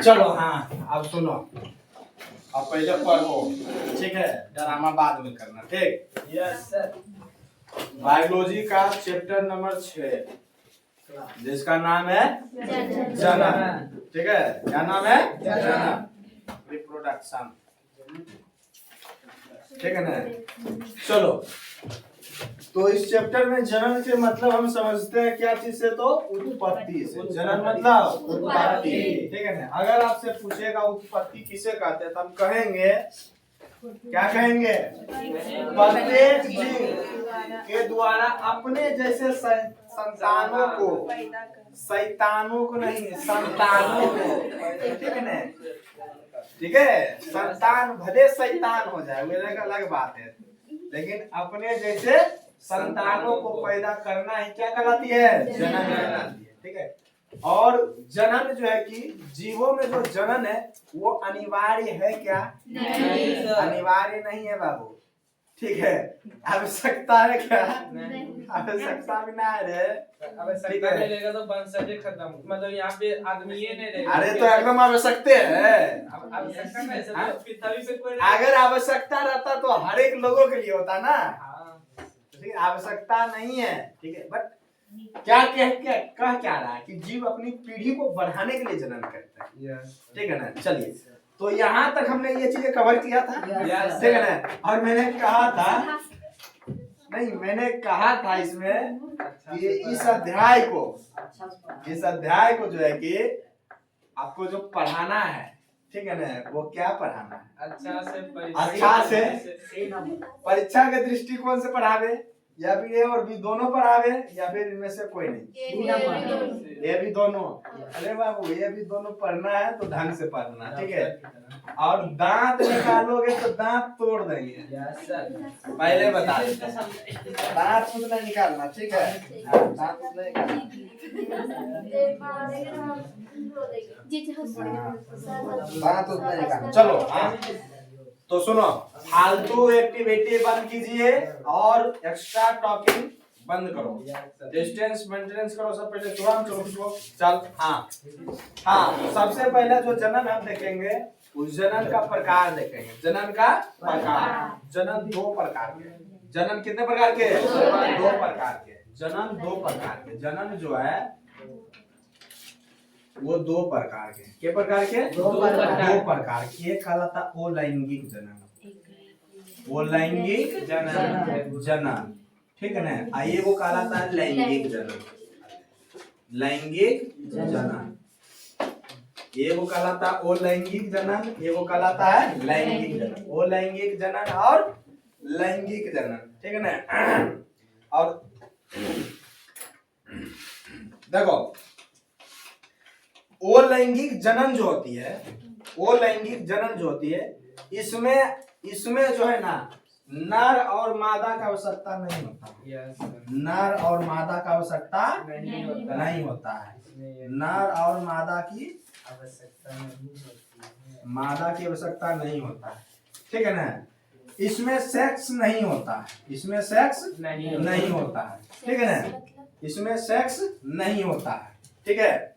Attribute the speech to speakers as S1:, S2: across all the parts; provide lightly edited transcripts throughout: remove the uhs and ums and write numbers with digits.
S1: चलो हाँ अब सुनो, अब पहले पढ़ो, ठीक है, ड्रामा बाद में करना, ठीक।
S2: Yes sir.
S1: बायोलॉजी का चैप्टर नंबर 6 जिसका नाम है जनन, ठीक है। क्या नाम है? जनन, रिप्रोडक्शन, ठीक है ना। चलो, तो इस चैप्टर में जनन के मतलब हम समझते हैं क्या चीज से, तो उत्पत्ति से। जनन मतलब उत्पत्ति, ठीक है ना। अगर आपसे पूछेगा उत्पत्ति किसे कहते हैं तो हम कहेंगे, क्या कहेंगे? प्रत्येक जीव के द्वारा अपने जैसे संतानों को, शैतानों को नहीं, संतानों को, ठीक है ना, ठीक है। संतान भले शैतान हो जाए वो एक अलग बात है, लेकिन अपने जैसे संतानों को पैदा करना ही क्या कहलाती है? जनन कहलाती है, ठीक है। और जनन जो है कि जीवों में जो जनन है वो अनिवार्य है क्या?
S2: नहीं सर।
S1: अनिवार्य नहीं है बाबू, ठीक है। आवश्यकता है क्या? आवश्यकता भी ना है।
S2: आवश्यकता नहीं रहेगा तो वंशज खत्म, मतलब यहाँ पे आदमी ही नहीं रहेगा।
S1: अरे तो एकदम आवश्यकता है।
S2: आवश्यकता नहीं है, पृथ्वी पे कोई
S1: अगर आवश्यकता रहता तो हर एक लोगों के लिए होता ना, ठीक है। आवश्यकता नहीं है, ठीक है। बट क्या कह क्या रहा है कि जीव अपनी पीढ़ी को बढ़ाने के लिए जनन करता है, ठीक है ना। चलिए, तो यहाँ तक हमने ये चीजें कवर किया था, ठीक है ना। और मैंने कहा था, नहीं मैंने कहा था इसमें कि इस अध्याय को जो है कि आपको जो पढ़ाना है, ठीक है ना, वो क्या पढ़ाना है? अच्छा से परीक्षा के दृष्टिकोण से पढ़ावे, या फिर ए और बी दोनों पढ़ावे, या फिर इनमें से कोई नहीं, ये भी दोनों। अरे बाबू ये भी दोनों पढ़ना है तो ढंग से पढ़ना, ठीक है। और दांत निकालोगे तो दांत तोड़ देंगे, पहले बता देते हैं। दांत खुद नहीं निकालना, ठीक है। दांत खुद नहीं निकालना। चलो हाँ, तो सुनो, फालतू एक्टिविटी बंद कीजिए और एक्स्ट्रा टॉकिंग बंद करो, डिस्टेंस मेंटेनेंस करो। सब पहले चलो चल। हाँ, सबसे पहले जो जनन हम देखेंगे उस जनन का प्रकार देखेंगे। जनन का प्रकार, जनन 2 प्रकार के। जनन कितने प्रकार के? 2 प्रकार के। जनन 2 प्रकार के। जनन जो है वो 2 प्रकार के। क्या प्रकार के? 2 प्रकार के। एक कहलाता अलैंगिक जनन, अलैंगिक जनन, ठीक है ना। आइए वो कहलाता है लैंगिक जनन, लैंगिक जनन। ये वो कहलाता है अलैंगिक जनन, ये वो कहलाता है लैंगिक जनन। अलैंगिक जनन और लैंगिक जनन, ठीक है ना। और देखो, अलैंगिक जनन जो होती है, अलैंगिक जनन जो होती है, इसमें जो है ना, नर और मादा का आवश्यकता नहीं होता। नर और मादा का आवश्यकता नहीं होता है। नर और मादा की आवश्यकता नहीं होता है, ठीक है ना। इसमें सेक्स नहीं होता है, इसमें सेक्स नहीं होता है, ठीक है ना। इसमें सेक्स नहीं होता है, ठीक है।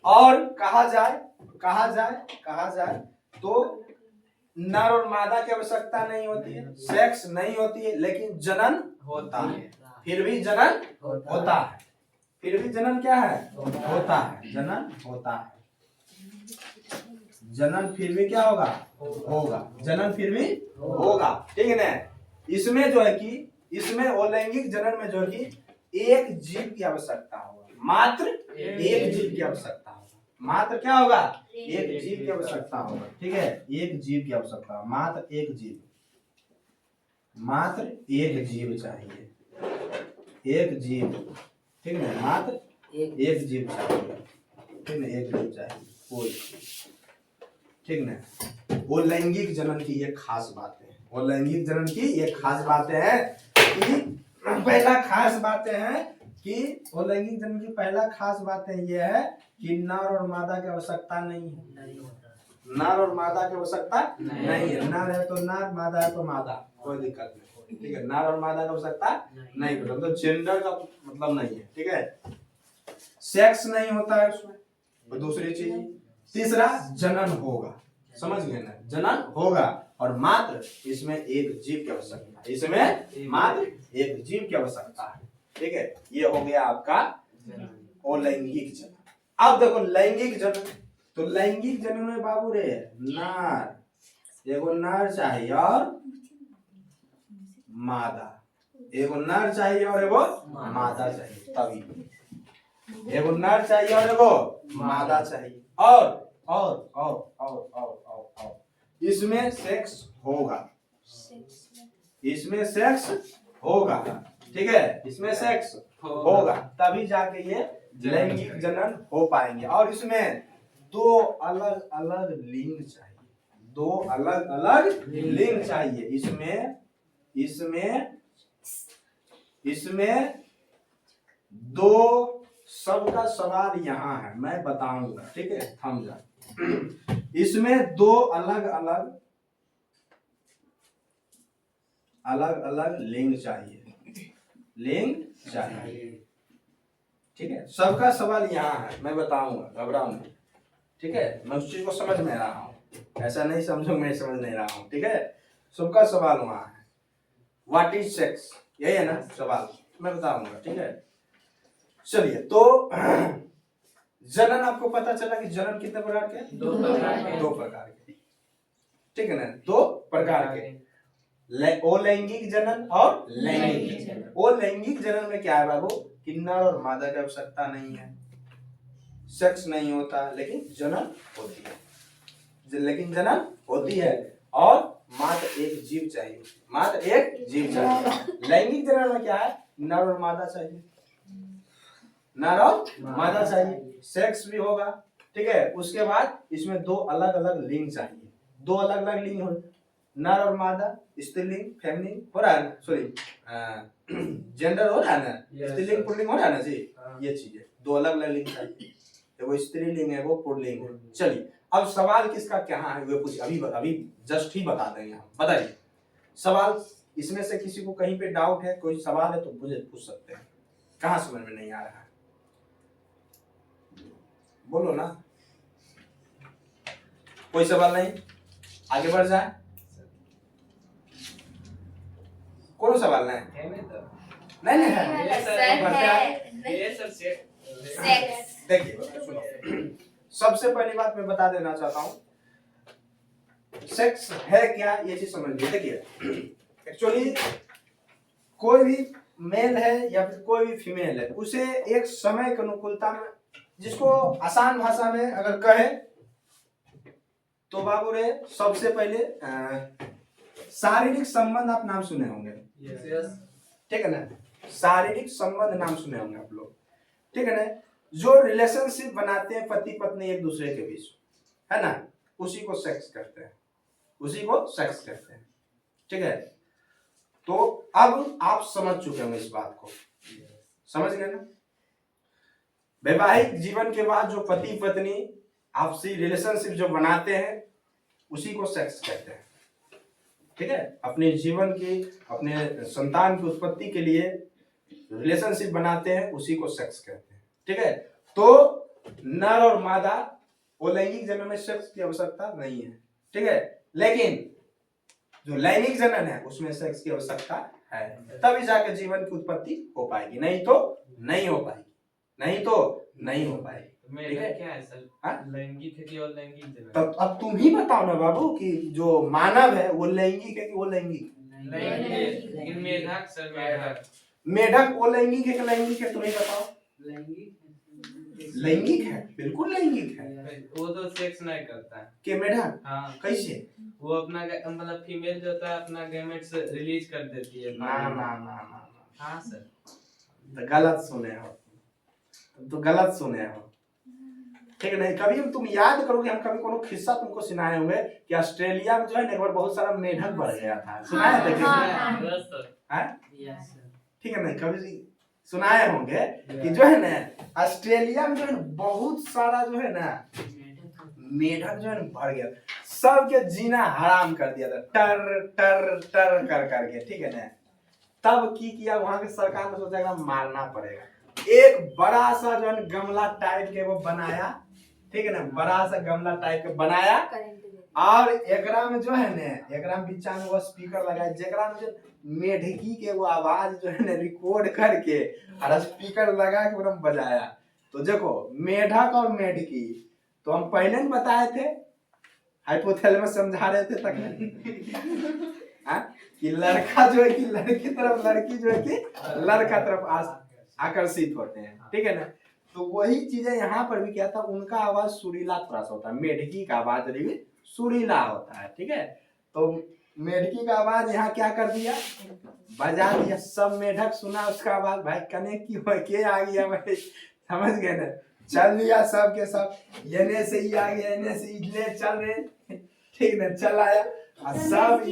S1: और कहा जाए तो नर और मादा की आवश्यकता नहीं होती है, सेक्स नहीं होती है, लेकिन जनन होता है। फिर भी जनन होता है, फिर भी जनन क्या है? होता है, जनन होता है। जनन फिर भी क्या होगा, जनन फिर भी होगा, ठीक है ना। इसमें जो है कि इसमें अलैंगिक जनन में जो है कि एक जीव की आवश्यकता होगा, मात्र एक जीव की आवश्यकता होगा। मात्र क्या होगा? एक जीव की आवश्यकता होगा, ठीक है। एक जीव की आवश्यकता, मात्र एक जीव चाहिए, एक जीव, ठीक है। मात्र एक जीव चाहिए, ठीक है, एक जीव चाहिए कोई, ठीक ना। वो लैंगिक जनन की ये खास बातें हैं, वो लैंगिक जनन की ये खास बातें हैं कि पहला खास बातें हैं कि वो लैंगिक जनन की पहला खास बातें ये है कि नर और मादा की आवश्यकता नहीं है। नर और मादा की आवश्यकता नहीं है। नर है तो नर, मादा है तो मादा, कोई दिक्कत नहीं, ठीक है। नर और मादा की आवश्यकता नहीं, मतलब जेंडर का मतलब नहीं है, ठीक है। सेक्स नहीं होता है उसमें, और दूसरी चीज तीसरा जनन होगा, समझ गए ना, जनन होगा, और मात्र इसमें एक जीव की आवश्यकता है, इसमें मात्र एक जीव की आवश्यकता है, ठीक है। ये हो गया आपका अलैंगिक जनन। अब देखो लैंगिक जनन, तो लैंगिक जनन में बाबू रे नर, एगो नर चाहिए और मादा, एगो नर चाहिए और एगो मादा चाहिए, तभी एगो नर चाहिए और एगो मादा चाहिए, और इसमें सेक्स होगा, इसमें सेक्स होगा, ठीक है, इसमें सेक्स होगा, तभी जाके ये लैंगिक जनन हो पाएंगे। और इसमें दो अलग अलग लिंग चाहिए, दो अलग अलग लिंग चाहिए, इसमें दो, सबका सवाल यहाँ है, मैं बताऊंगा, ठीक है, थम जा। इसमें दो अलग अलग लिंग चाहिए, लिंग चाहिए, ठीक है, सबका सवाल यहाँ है, मैं बताऊंगा, घबराओ नहीं, ठीक है, मैं उस चीज को समझ में रहा हूँ, ऐसा नहीं समझो मैं समझ नहीं रहा हूँ, ठीक है, सबका सवाल वहाँ है, व्हाट इज सेक्स, यही है ना सवाल, मैं बताऊंगा, ठीक है। चलिए, तो जनन आपको पता चला कि जनन कितने प्रकार के, दो प्रकार के, ठीक है ना, दो प्रकार के, अलैंगिक जनन और लैंगिक जनन। अलैंगिक जनन में क्या है बाबू कि नर और मादा की आवश्यकता नहीं है, सेक्स नहीं होता, लेकिन जनन होती है, लेकिन जनन होती है, और मात्र एक जीव चाहिए, मात्र एक जीव चाहिए। लैंगिक जनन में क्या है, नर और मादा चाहिए, नर और मादा चाहिए, सेक्स भी होगा, ठीक है, उसके बाद इसमें दो अलग अलग लिंग चाहिए, दो अलग अलग लिंग हो, नर और मादा, स्त्रीलिंग फेमिनिन हो रहा है ना, सॉरी जेंडर हो रहा है ना, स्त्रीलिंग पुल्लिंग हो रहा है ना जी, ये चीजें दो अलग अलग लिंग चाहिए, एगो स्त्रीलिंग है वो पुल्लिंग है। चलिए, अब सवाल किसका क्या है वो कुछ अभी जस्ट ही बता देंगे हम, बताइए सवाल, इसमें से किसी को कहीं पे डाउट है, कोई सवाल है तो मुझे पूछ सकते हैं, कहाँ समझ में नहीं आ रहा है बोलो ना, कोई सवाल नहीं, आगे बढ़ जाए, कोई सवाल नहीं, नहीं देखिए सुनो, सबसे पहली बात मैं बता देना चाहता हूँ, सेक्स है क्या ये चीज समझिए। देखिए एक्चुअली कोई भी मेल है या फिर कोई भी फीमेल है, उसे एक समय की अनुकूलता में, जिसको आसान भाषा में अगर कहे तो बाबू रे सबसे पहले शारीरिक संबंध आप नाम सुने होंगे, ठीक है ना, शारीरिक संबंध नाम सुने होंगे आप लोग, ठीक है ना, जो रिलेशनशिप बनाते हैं पति पत्नी एक दूसरे के बीच, है ना, उसी को सेक्स करते हैं, उसी को सेक्स करते हैं, ठीक है। तो अब आप समझ चुके होंगे इस बात को, समझ गए ना, वैवाहिक जीवन के बाद जो पति पत्नी आपसी रिलेशनशिप जो बनाते हैं उसी को सेक्स कहते हैं, ठीक है, अपने जीवन की, अपने संतान की उत्पत्ति के लिए रिलेशनशिप बनाते हैं उसी को सेक्स कहते हैं, ठीक है। तो नर और मादा अलैंगिक जनन में सेक्स की आवश्यकता नहीं है, ठीक है, लेकिन जो लैंगिक जनन है उसमें सेक्स की आवश्यकता है, तभी जाकर जीवन की उत्पत्ति हो पाएगी, नहीं तो नहीं हो पाएगी, नहीं तो नहीं हो पाएगी, ठीक है।
S2: क्या है सर, लैंगिक है कि अलैंगिक जनन?
S1: तब अब तुम ही बताओ ना बाबू कि जो मानव है वो लैंगिक है कि वो लैंगिक,
S2: लेकिन मेढक सर,
S1: मेढक वो लैंगिक है कि लैंगिक है, तुम्हें बताओ। लैंगिक है, बिल्कुल लैंगिक है,
S2: वो तो सेक्स नहीं करता है
S1: कि मेढक,
S2: हाँ
S1: कैसे,
S2: वो अपना मतलब फीमेल जो होता है अपना गैमेट्स रिलीज कर देती है,
S1: ना ना ना ना,
S2: हाँ सर,
S1: तो गलत सुने हो, तो गलत सुने हो, ठीक है, नहीं कभी तुम याद करोगे, हम कभी कोनो किस्सा तुमको सुनाए होंगे कि ऑस्ट्रेलिया में जो है ना एक बार बहुत सारा मेढक बढ़ गया था, सुनाया था किसी ने, ठीक है, नहीं कभी सुनाए होंगे कि जो है ना ऑस्ट्रेलिया में जो है बहुत सारा जो है ना मेढक जो है ना बढ़ गया, सबके जीना हराम कर दिया था, टर टर टर कर करके, ठीक है ना। तब की किया वहां के सरकार ने सोचा मारना पड़ेगा, एक बड़ा सा जो है गमला टाइप के वो बनाया, ठीक है ना, बड़ा सा गमला टाइप के बनाया और एकरा में जो है ना, एकरा में बीचा में वो स्पीकर लगाया जेकरा में जो मेढकी के वो आवाज जो है ना रिकॉर्ड करके और स्पीकर लगा के एकदम बजाया। तो देखो मेढक और मेढकी तो हम पहले ही बताए थे, हाइपोथैलेमस समझा रहे थे तक कि लड़का जो है कि लड़की तरफ, लड़की जो है कि लड़का तरफ आकर्षित होते हैं, ठीक है ना। तो वही चीजें यहाँ पर भी क्या था, उनका आवाज सुरीला थोड़ा सा होता है, मेढकी का आवाज भी सुरीला होता है, ठीक है। तो मेढकी का आवाज यहाँ क्या कर दिया, बजा दिया, सब मेढक सुना उसका आवाज, भाई कनेक्ट की हो के आ गया भाई, समझ गए ना, चल दिया सब के सब, एने से ही आ गया, एने से ही ले चल रहे, ठीक ना, चल आया सब।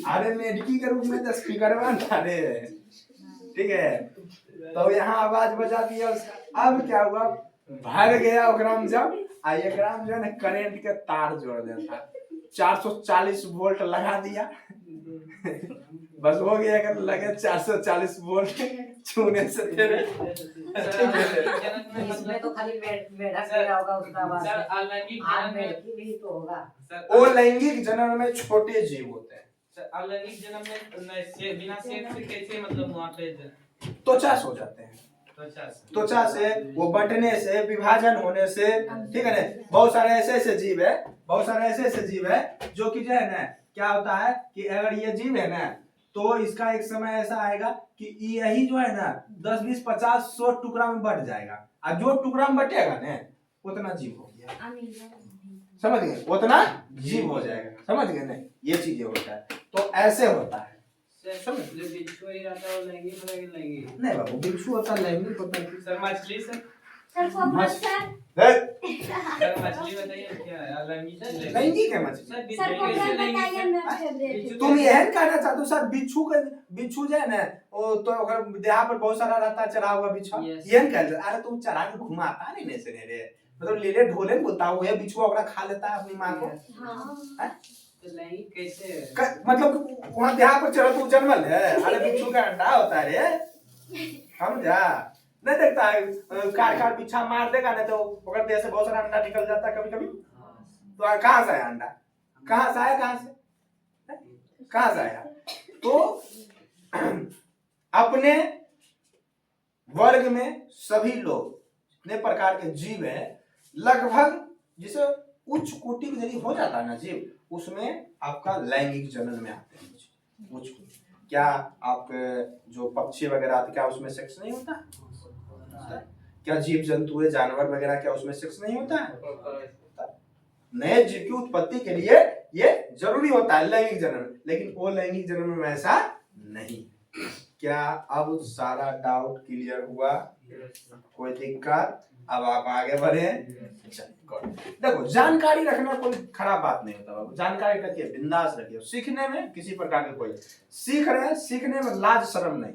S1: अरे मेढकी के रूप में तो स्पीकर बना रहे, ठीक है। तो यहाँ आवाज बजा दिया उसका। अब क्या हुआ, भर गया ओकराम जब एकराम जो है ना करंट के तार जोड़ देता, 440 वोल्ट लगा दिया बस हो गया, अगर लगे 440 वोल्ट छूने से तेरे
S3: इसमें तो खाली मेढक गया होगा उसका आवाज।
S2: सर अलैंगिक
S3: आज
S2: जन्म में
S3: मेढकी भी तो होगा।
S1: वो लैंगिक जन्म में छोटे जीव होते हैं।
S2: सर अलैंगिक जन्म में से बिना सेक्स के कैसे मतलब वहां पे
S1: त्वचा हो जाते हैं, त्वचा से वो बंटने से, विभाजन होने से, ठीक है ना। बहुत सारे ऐसे ऐसे जीव है, बहुत सारे ऐसे ऐसे जीव है जो कि जो है ना क्या होता है कि अगर ये जीव है ना तो इसका एक समय ऐसा आएगा कि यही जो है ना 10 20 50 100 टुकड़ा में बट जाएगा, और जो टुकड़ा में बटेगा ना उतना जीव हो गया, समझ गए, उतना जीव हो जाएगा, समझ गए ना। ये चीजें होता है, तो ऐसे होता है।
S2: जो बिच्छू ही रहता है वो लैंगिक होता है कि लैंगिक
S1: नहीं बाबू, बिच्छू होता है, लैंगिक होता है।
S2: सर मछली सर मछली बताइए क्या है अलैंगिक
S1: लैंगिक है मछली।
S2: सर
S1: तुम यह कहना चाहते हो सर बिच्छू के, बिच्छू जो है ना वो तो अगर देहा पर बहुत सारा रहता है चढ़ा हुआ बिच्छा, ये कहते अरे तुम चढ़ा के घुमाता नहीं ने से रे, मतलब ले ले ढोले बोलता हूं ये बिच्छू ओकरा खा लेता है अपनी मां को। हां
S2: तो लैंगिक कैसे
S1: मतलब वहां देहा पर चढ़ा तू जन्मल है, अरे बिच्छू का अंडा होता है रे, समझा नहीं, देखता है कार कार पीछा मार देगा ना तो ओकर देह से बहुत सारा अंडा निकल जाता है कभी कभी। तो कहां से आया अंडा, कहां से आया, कहां से आया। तो अपने वर्ग में सभी लोग जितने प्रकार के जीव है लगभग, जिसे उच्च कोटि के जरिए हो जाता है ना जीव, उसमें आपका लैंगिक जनन में आते हैं उच्च कोटि। क्या आप जो पक्षी वगैरह आते क्या उसमें सेक्स नहीं होता है? क्या जीव जंतु है जानवर वगैरह क्या उसमें सेक्स नहीं होता है? नए जीव की उत्पत्ति के लिए ये जरूरी होता है लैंगिक जन्म, लेकिन वो लैंगिक जन्म में ऐसा नहीं। क्या अब सारा डाउट क्लियर हुआ? कोई दिक्कत? अब आप आगे बढ़े। देखो जानकारी रखना कोई खराब बात नहीं होता बाबू, जानकारी रखिए, बिंदास रखिए, सीखने में किसी प्रकार के कोई सीख रहे हैं, सीखने में लाज शर्म नहीं,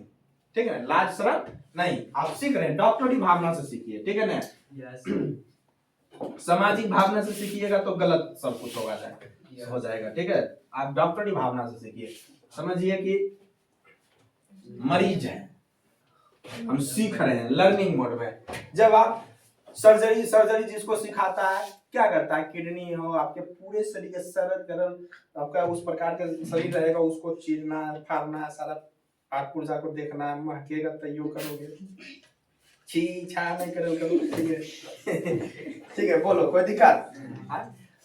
S1: ठीक है ना, लाज शर्म नहीं। आप सीख रहे हैं डॉक्टरी भावना से सीखिए, ठीक है ना। सामाजिक भावना से सीखिएगा तो गलत सब कुछ होगा हो जाएगा, ठीक है। आप डॉक्टरी भावना से सीखिए, समझिए कि मरीज है, हम सीख रहे हैं लर्निंग मोड में। जब आप सर्जरी जिसको सिखाता है क्या करता है, किडनी हो आपके पूरे शरीर के सरल गरल आपका उस प्रकार का शरीर रहेगा, उसको चीरना फाड़ना सारा पार्ट पुर्जा को देखना, महकेगा तैयो करोगे, छी छा नहीं करोगे, ठीक है ठीक है, बोलो कोई दिक्कत?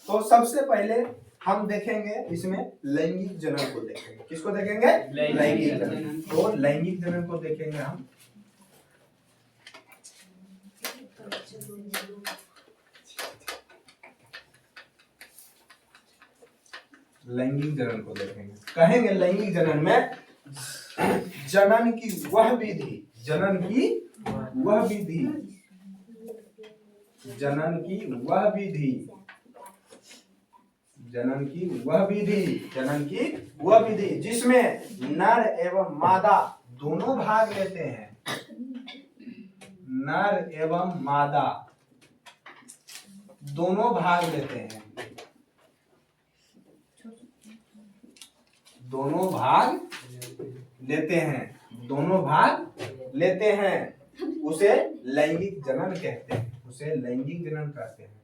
S1: तो सबसे पहले हम देखेंगे इसमें लैंगिक जनन को देखेंगे। किसको देखेंगे? लैंगिक जनन। तो लैंगिक जनन को देखेंगे हम। लैंगिक जनन को देखेंगे, कहेंगे लैंगिक जनन में जनन की वह विधि, जनन की वह विधि, जनन की वह विधि, जनन की वह विधि, जनन की वह विधि जिसमें नर एवं मादा दोनों भाग लेते हैं, नर एवं मादा दोनों भाग लेते हैं, दोनों भाग लेते हैं, दोनों भाग लेते हैं उसे लैंगिक जनन कहते हैं। उसे लैंगिक जनन कहते हैं।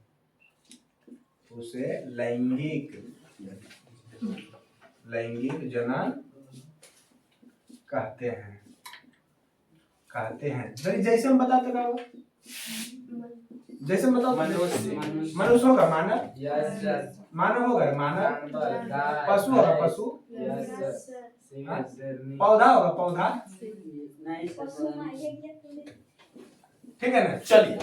S1: उसे लैंगिक जनन कहते हैं। जैसे हम बताते रहो, जैसे मतलब मनुष्य होगा मानव, मानव होगा मानव, पशु होगा पशु, पौधा होगा पौधा, ठीक है ना। चलिए,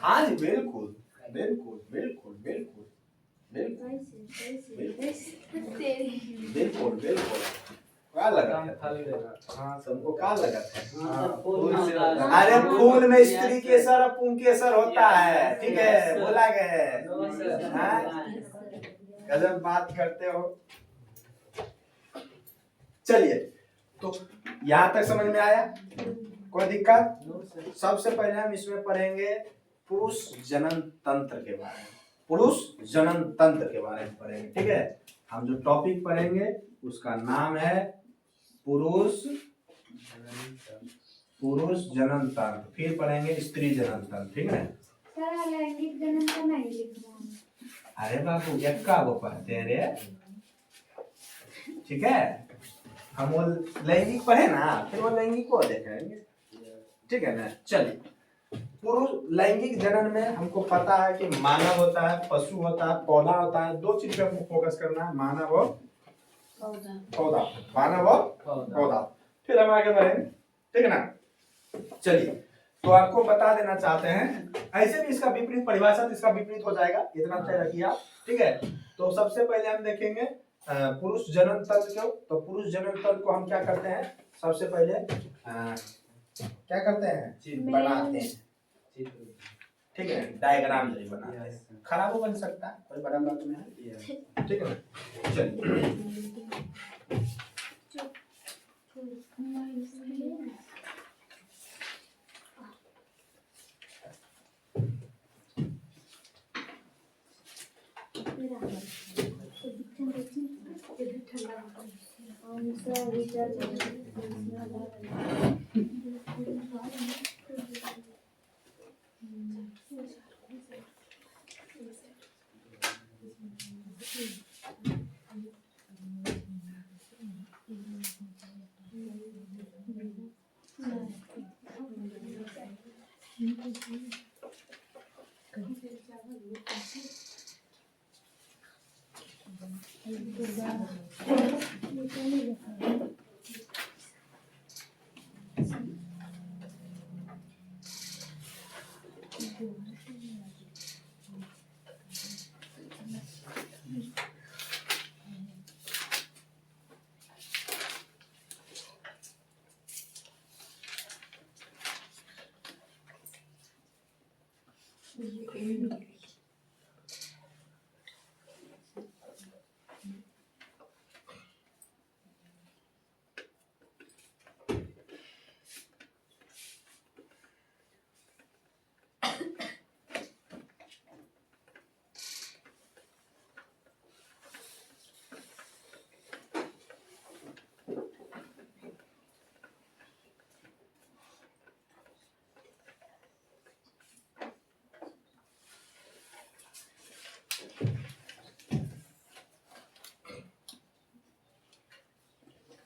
S1: हाँ जी बिल्कुल बिल्कुल बिल्कुल बिल्कुल बिल्कुल बिल्कुल। क्या लगा हाँ सबको क्या लगा था? अरे फूल में स्त्री केसर और पुंकेसर होता है, ठीक है, बोला गया है। गजब बात करते हो। चलिए, तो यहाँ तक समझ में आया? कोई दिक्कत? सबसे पहले हम इसमें पढ़ेंगे पुरुष जनन तंत्र के बारे में। पुरुष जनन तंत्र के बारे में पढ़ेंगे, ठीक है। हम जो टॉपिक पढ़ेंगे उसका नाम है पुरुष जनन तंत्र। फिर पढ़ेंगे स्त्री जनन तंत्र, ठीक है।
S4: सर लैंगिक जनन का नहीं लिख रहा।
S1: अरे बाबू यक्का वो पढ़ते हैं रे, ठीक है। हम वो लैंगिक पढ़े ना, फिर वो लैंगिक को देखेंगे, ठीक है ना। चलिए, पुरुष लैंगिक जनन में हमको पता है कि मानव होता है, पशु होता है, पौधा होता है। दो चीज पे हमको फोकस करना है, मानव और पौधा, मानव और पौधा। फिर हम आगे बढ़ेंगे, ठीक है ना। चलिए, तो आपको बता देना चाहते हैं, ऐसे भी इसका विपरीत परिभाषा, इसका विपरीत हो जाएगा, इतना तय रखिए आप, ठीक है। तो सबसे पहले हम देखेंगे पुरुष जनन तंत्र को। तो पुरुष जनन तंत्र को हम क्या करते हैं, सबसे पहले क्या करते हैं, बनाते हैं, ठीक है। डायग्राम जरिए बनाते हैं, खराब हो बन सकता है, कोई बड़ा बात नहीं है, ठीक है ना।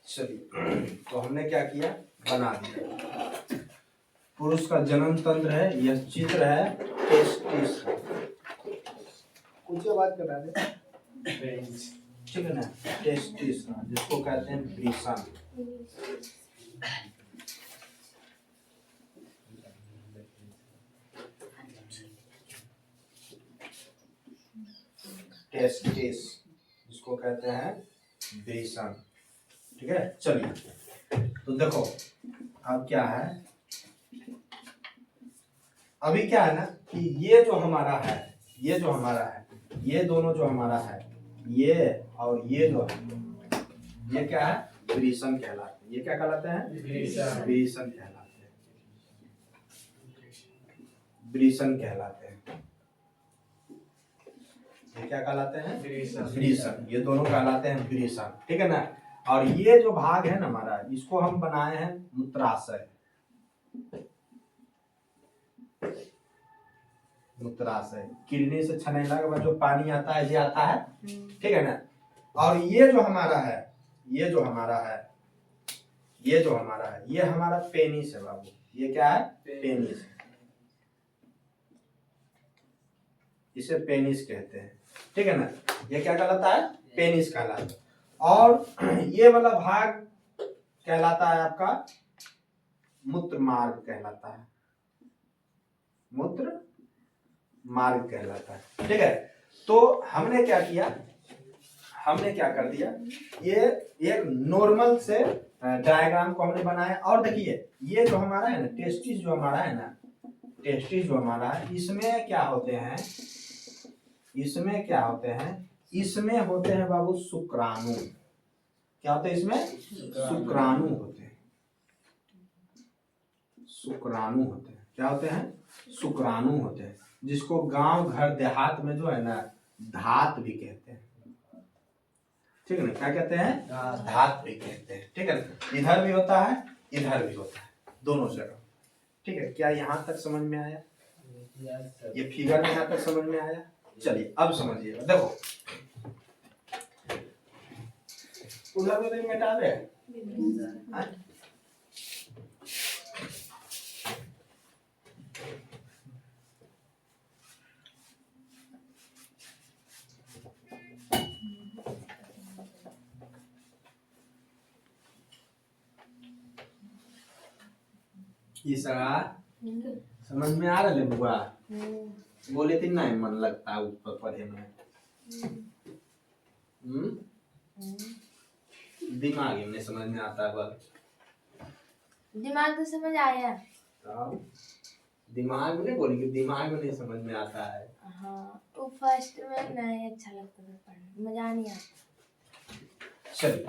S1: चलिए, तो हमने क्या किया, बना दिया। पुरुष का जनन तंत्र है, यह चित्र है, टेस्टिस, कुछ बात कर रहा है, ठीक है ना। टेस्टिस जिसको कहते हैं वृषण, टेस्टिस जिसको कहते हैं वृषण, ठीक है। चलिए, तो देखो अब क्या है, अभी क्या है ना कि ये जो हमारा है, ये जो हमारा है, ये दोनों जो हमारा है, ये और ये जो है, ये क्या है, वृषण कहलाते हैं। ये क्या कहलाते हैं, वृषण कहलाते हैं, वृषण कहलाते हैं। ये क्या कहलाते हैं, वृषण। ये दोनों कहलाते हैं वृषण, ठीक है ना। और ये जो भाग है ना हमारा, इसको हम बनाए हैं मूत्राशय। मूत्राशय किडनी से छनेला के बाद जो पानी आता है ये आता है, ठीक है ना। और ये जो हमारा है, ये जो हमारा है, ये जो हमारा है, ये हमारा पेनिस है बाबू। ये क्या है? पेनिस। इसे पेनिस कहते हैं, ठीक है ना। ये क्या कहलाता है? पेनिस कहलाता है। और ये वाला भाग कहलाता है आपका मूत्र मार्ग कहलाता है, मूत्र मार्ग कहलाता है, ठीक है। तो हमने क्या किया, हमने क्या कर दिया, ये एक नॉर्मल से डायग्राम को हमने बनाया। और देखिए ये जो हमारा है ना टेस्टिस, जो हमारा है ना टेस्टिस जो हमारा है, इसमें क्या होते हैं, इसमें क्या होते हैं, इसमें होते हैं बाबू शुक्राणु। क्या होते हैं इसमें? शुक्राणु होते हैं, शुक्राणु होते हैं। क्या होते हैं? शुक्राणु होते हैं, जिसको गांव घर देहात में जो है ना धात भी कहते हैं, ठीक है ना। क्या कहते हैं? धात भी कहते हैं, ठीक है ना। इधर भी होता है, इधर भी होता है, दोनों जगह, ठीक है। क्या यहाँ तक समझ में आया? ये फिगर में यहाँ तक समझ में आया? चलिए अब समझिएगा। देखो उधर में नहीं मिटा दे। समझ में आ रहा है बुआ? बोले थी नहीं मन लगता है ऊपर पढ़े में। दिमाग ही नहीं समझ में आता है बस।
S5: दिमाग तो समझ आया।
S1: दिमाग में नहीं बोली कि दिमाग में नहीं समझ में आता है।
S5: हाँ वो फर्स्ट में नहीं अच्छा लगता था पढ़ने, मजा नहीं आता।
S1: चलिए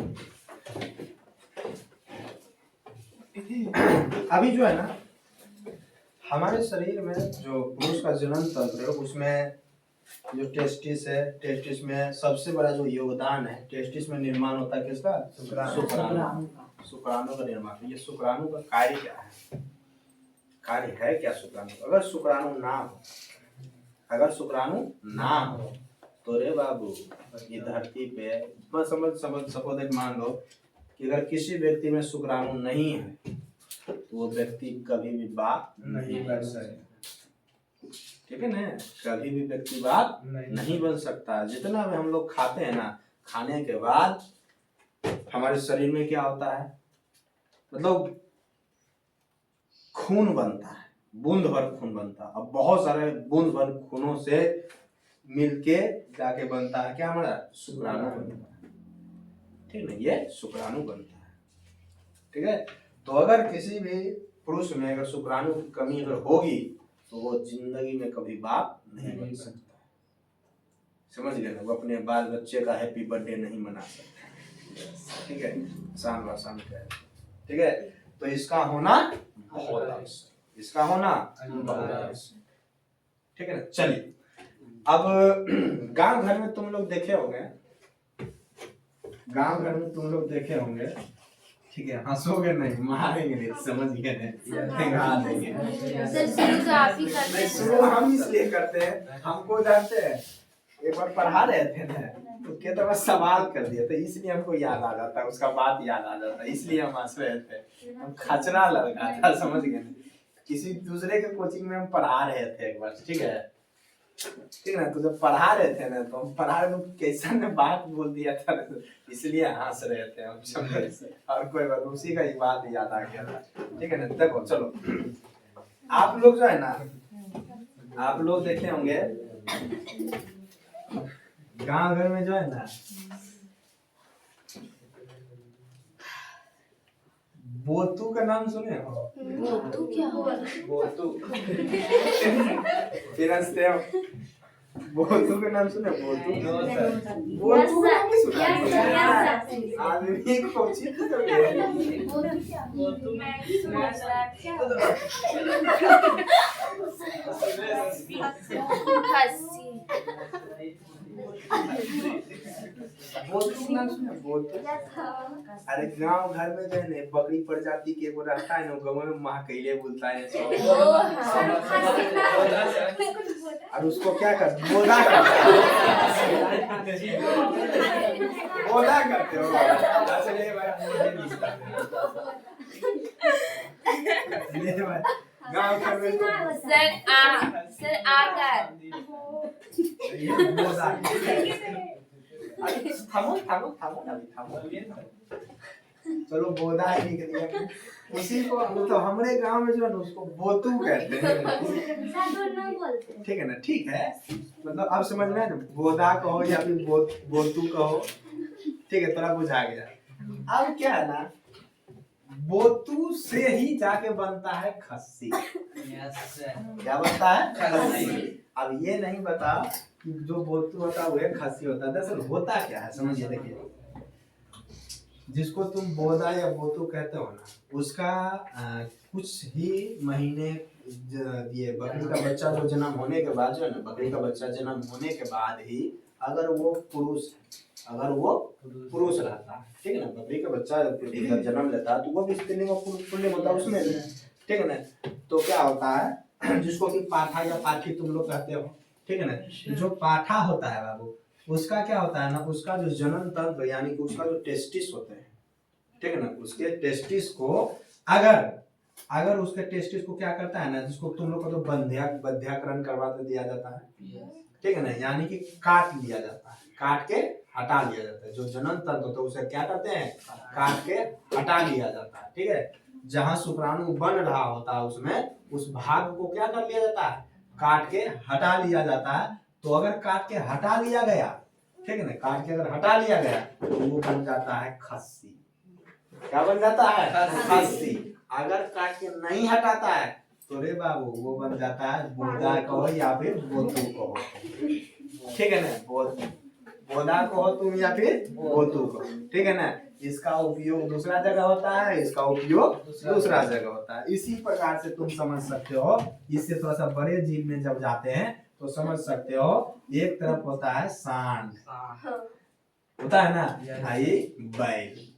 S1: अभी जो है ना हमारे शरीर में जो पुरुष का जनन तंत्र है उसमें जो टेस्टिस है, टेस्टिस में सबसे बड़ा जो योगदान है, टेस्टिस में निर्माण होता है किसका? शुक्राणु। शुक्राणु का निर्माण। ये शुक्राणु का कार्य क्या है, कार्य है क्या शुक्राणु? अगर शुक्राणु ना हो, अगर शुक्राणु ना हो तो रे बाबू ये धरती पे समझ सपोज मान लो कि अगर किसी व्यक्ति में शुक्राणु नहीं है तो वो व्यक्ति कभी भी बाप नहीं बन सकता, ठीक है ना। कभी भी व्यक्ति बाप नहीं बन सकता। जितना भी हम लोग खाते हैं ना, खाने के बाद हमारे शरीर में क्या होता है, मतलब खून बनता है, बूंद भर खून बनता है। अब बहुत सारे बूंद भर खूनों से मिलके जाके बनता है क्या? हमारा शुक्राणु बनता है, ठीक है। ये शुक्राणु बनता है, ठीक है। तो अगर किसी भी पुरुष में अगर शुक्राणु की कमी अगर होगी तो वो जिंदगी में कभी बाप नहीं बन सकता, समझ गए ना। वो अपने बाल बच्चे का हैप्पी बर्थडे नहीं मना सकता, ठीक है। आसान है, ठीक है। तो इसका होना बहुत आवश्यक, इसका होना बहुत आवश्यक, ठीक है ना। चलिए अब गांव घर में तुम लोग देखे होंगे, गांव घर में तुम लोग देखे होंगे, ठीक है। हंसोगे नहीं, मारेंगे नहीं, समझ गए नहीं। शुरू हम इसलिए करते हैं, हमको जानते हैं एक बार पढ़ा रहे थे ना तो क्या तो सवाल कर दिया था, इसलिए हमको याद आ जाता है, उसका बात याद आ जाता है, इसलिए हम हंस रहे थे। हम खचरा लगा था, समझ गए। किसी दूसरे के कोचिंग में हम पढ़ा रहे थे एक बार, ठीक है, ठीक है ना। तो जब पढ़ा रहे थे ना तो हम पढ़ा रहे कैसा ने बात बोल दिया था, इसलिए हंस रहे थे हम समझे। और कोई बात, उसी का ही बात याद आ गया था, ठीक है ना। देखो चलो आप लोग जो है ना, आप लोग देखे होंगे गांव घर में जो है ना बोतू का नाम सुने हो?
S5: बोतू क्या हुआ?
S1: बोतू फिर बोतू का नाम सुने? बोतू बोतू का नाम नहीं सुना? आदमी को चित बोतू ना सुने बोतू। अरे गांव घर में जो है ना बकरी प्रजाति के वो रहता है ना गाँव में महाकैले बोलता है और उसको क्या कर बोदा करते हो गांव घर में
S5: सर आकर
S1: चलो बोधा ही निकल गया उसी को तो हमारे गांव में जो है ना उसको बोतू कहते हैं ठीक है ना ठीक है मतलब अब समझ में ना बोधा कहो या फिर बोतू कहो ठीक है थोड़ा बुझा गया। अब क्या है ना बोतू से ही जाके बनता है खस्सी। क्या बनता है खस्सी। अब ये नहीं बता कि जो बोतू होता है वो खस्सी होता है। दरअसल होता क्या है समझिए देखिए जिसको तुम बोदा या बोतू कहते हो ना उसका कुछ ही महीने ये बकरी का बच्चा जो जन्म होने के बाद जो है ना बकरी का बच्चा जन्म होने के बाद ही अगर वो पुरुष रहता है ठीक है ना बकरी का बच्चा जब जन्म लेता है तो वो भी स्त्रीलिंग और पुल्लिंग होता है उसमें ठीक है ना। तो क्या होता है जिसको कि पाठा या पाठी तुम लोग कहते हो ठीक है ना जो पाठा होता है बाबू उसका क्या होता है ना उसका जो जन्म तंत्र यानी कि उसका जो टेस्टिस होते हैं ठीक है ना उसके टेस्टिस को अगर उसके टेस्टिस को क्या करता है ना जिसको तुम लोग को तो बंध्याकरण करवा दिया जाता है ठीक है ना यानी कि काट लिया जाता है काट के हटा लिया जाता है। जो जन्म तंत्र होता है उसे क्या करते हैं काट के हटा लिया जाता है ठीक है। जहां शुक्राणु बन रहा होता है उसमें उस भाग को क्या कर लिया जाता है काट के हटा लिया जाता है। तो अगर काट के हटा लिया गया ठीक है ना काट के अगर हटा लिया गया तो वो बन जाता है खस्सी। क्या बन जाता है खस्सी। अगर काट के नहीं हटाता है तो रे बाबू वो बन जाता है बोदा कहो या फिर बोतू कहो ठीक है ना बोदा कहो तुम या फिर बोतू कहो ठीक है ना। इसका उपयोग दूसरा जगह होता है इसका उपयोग दूसरा जगह होता है। इसी प्रकार से तुम समझ सकते हो इससे थोड़ा सा बड़े जीव में जब जाते हैं तो समझ सकते हो एक तरफ होता है सांड होता है ना आई बैल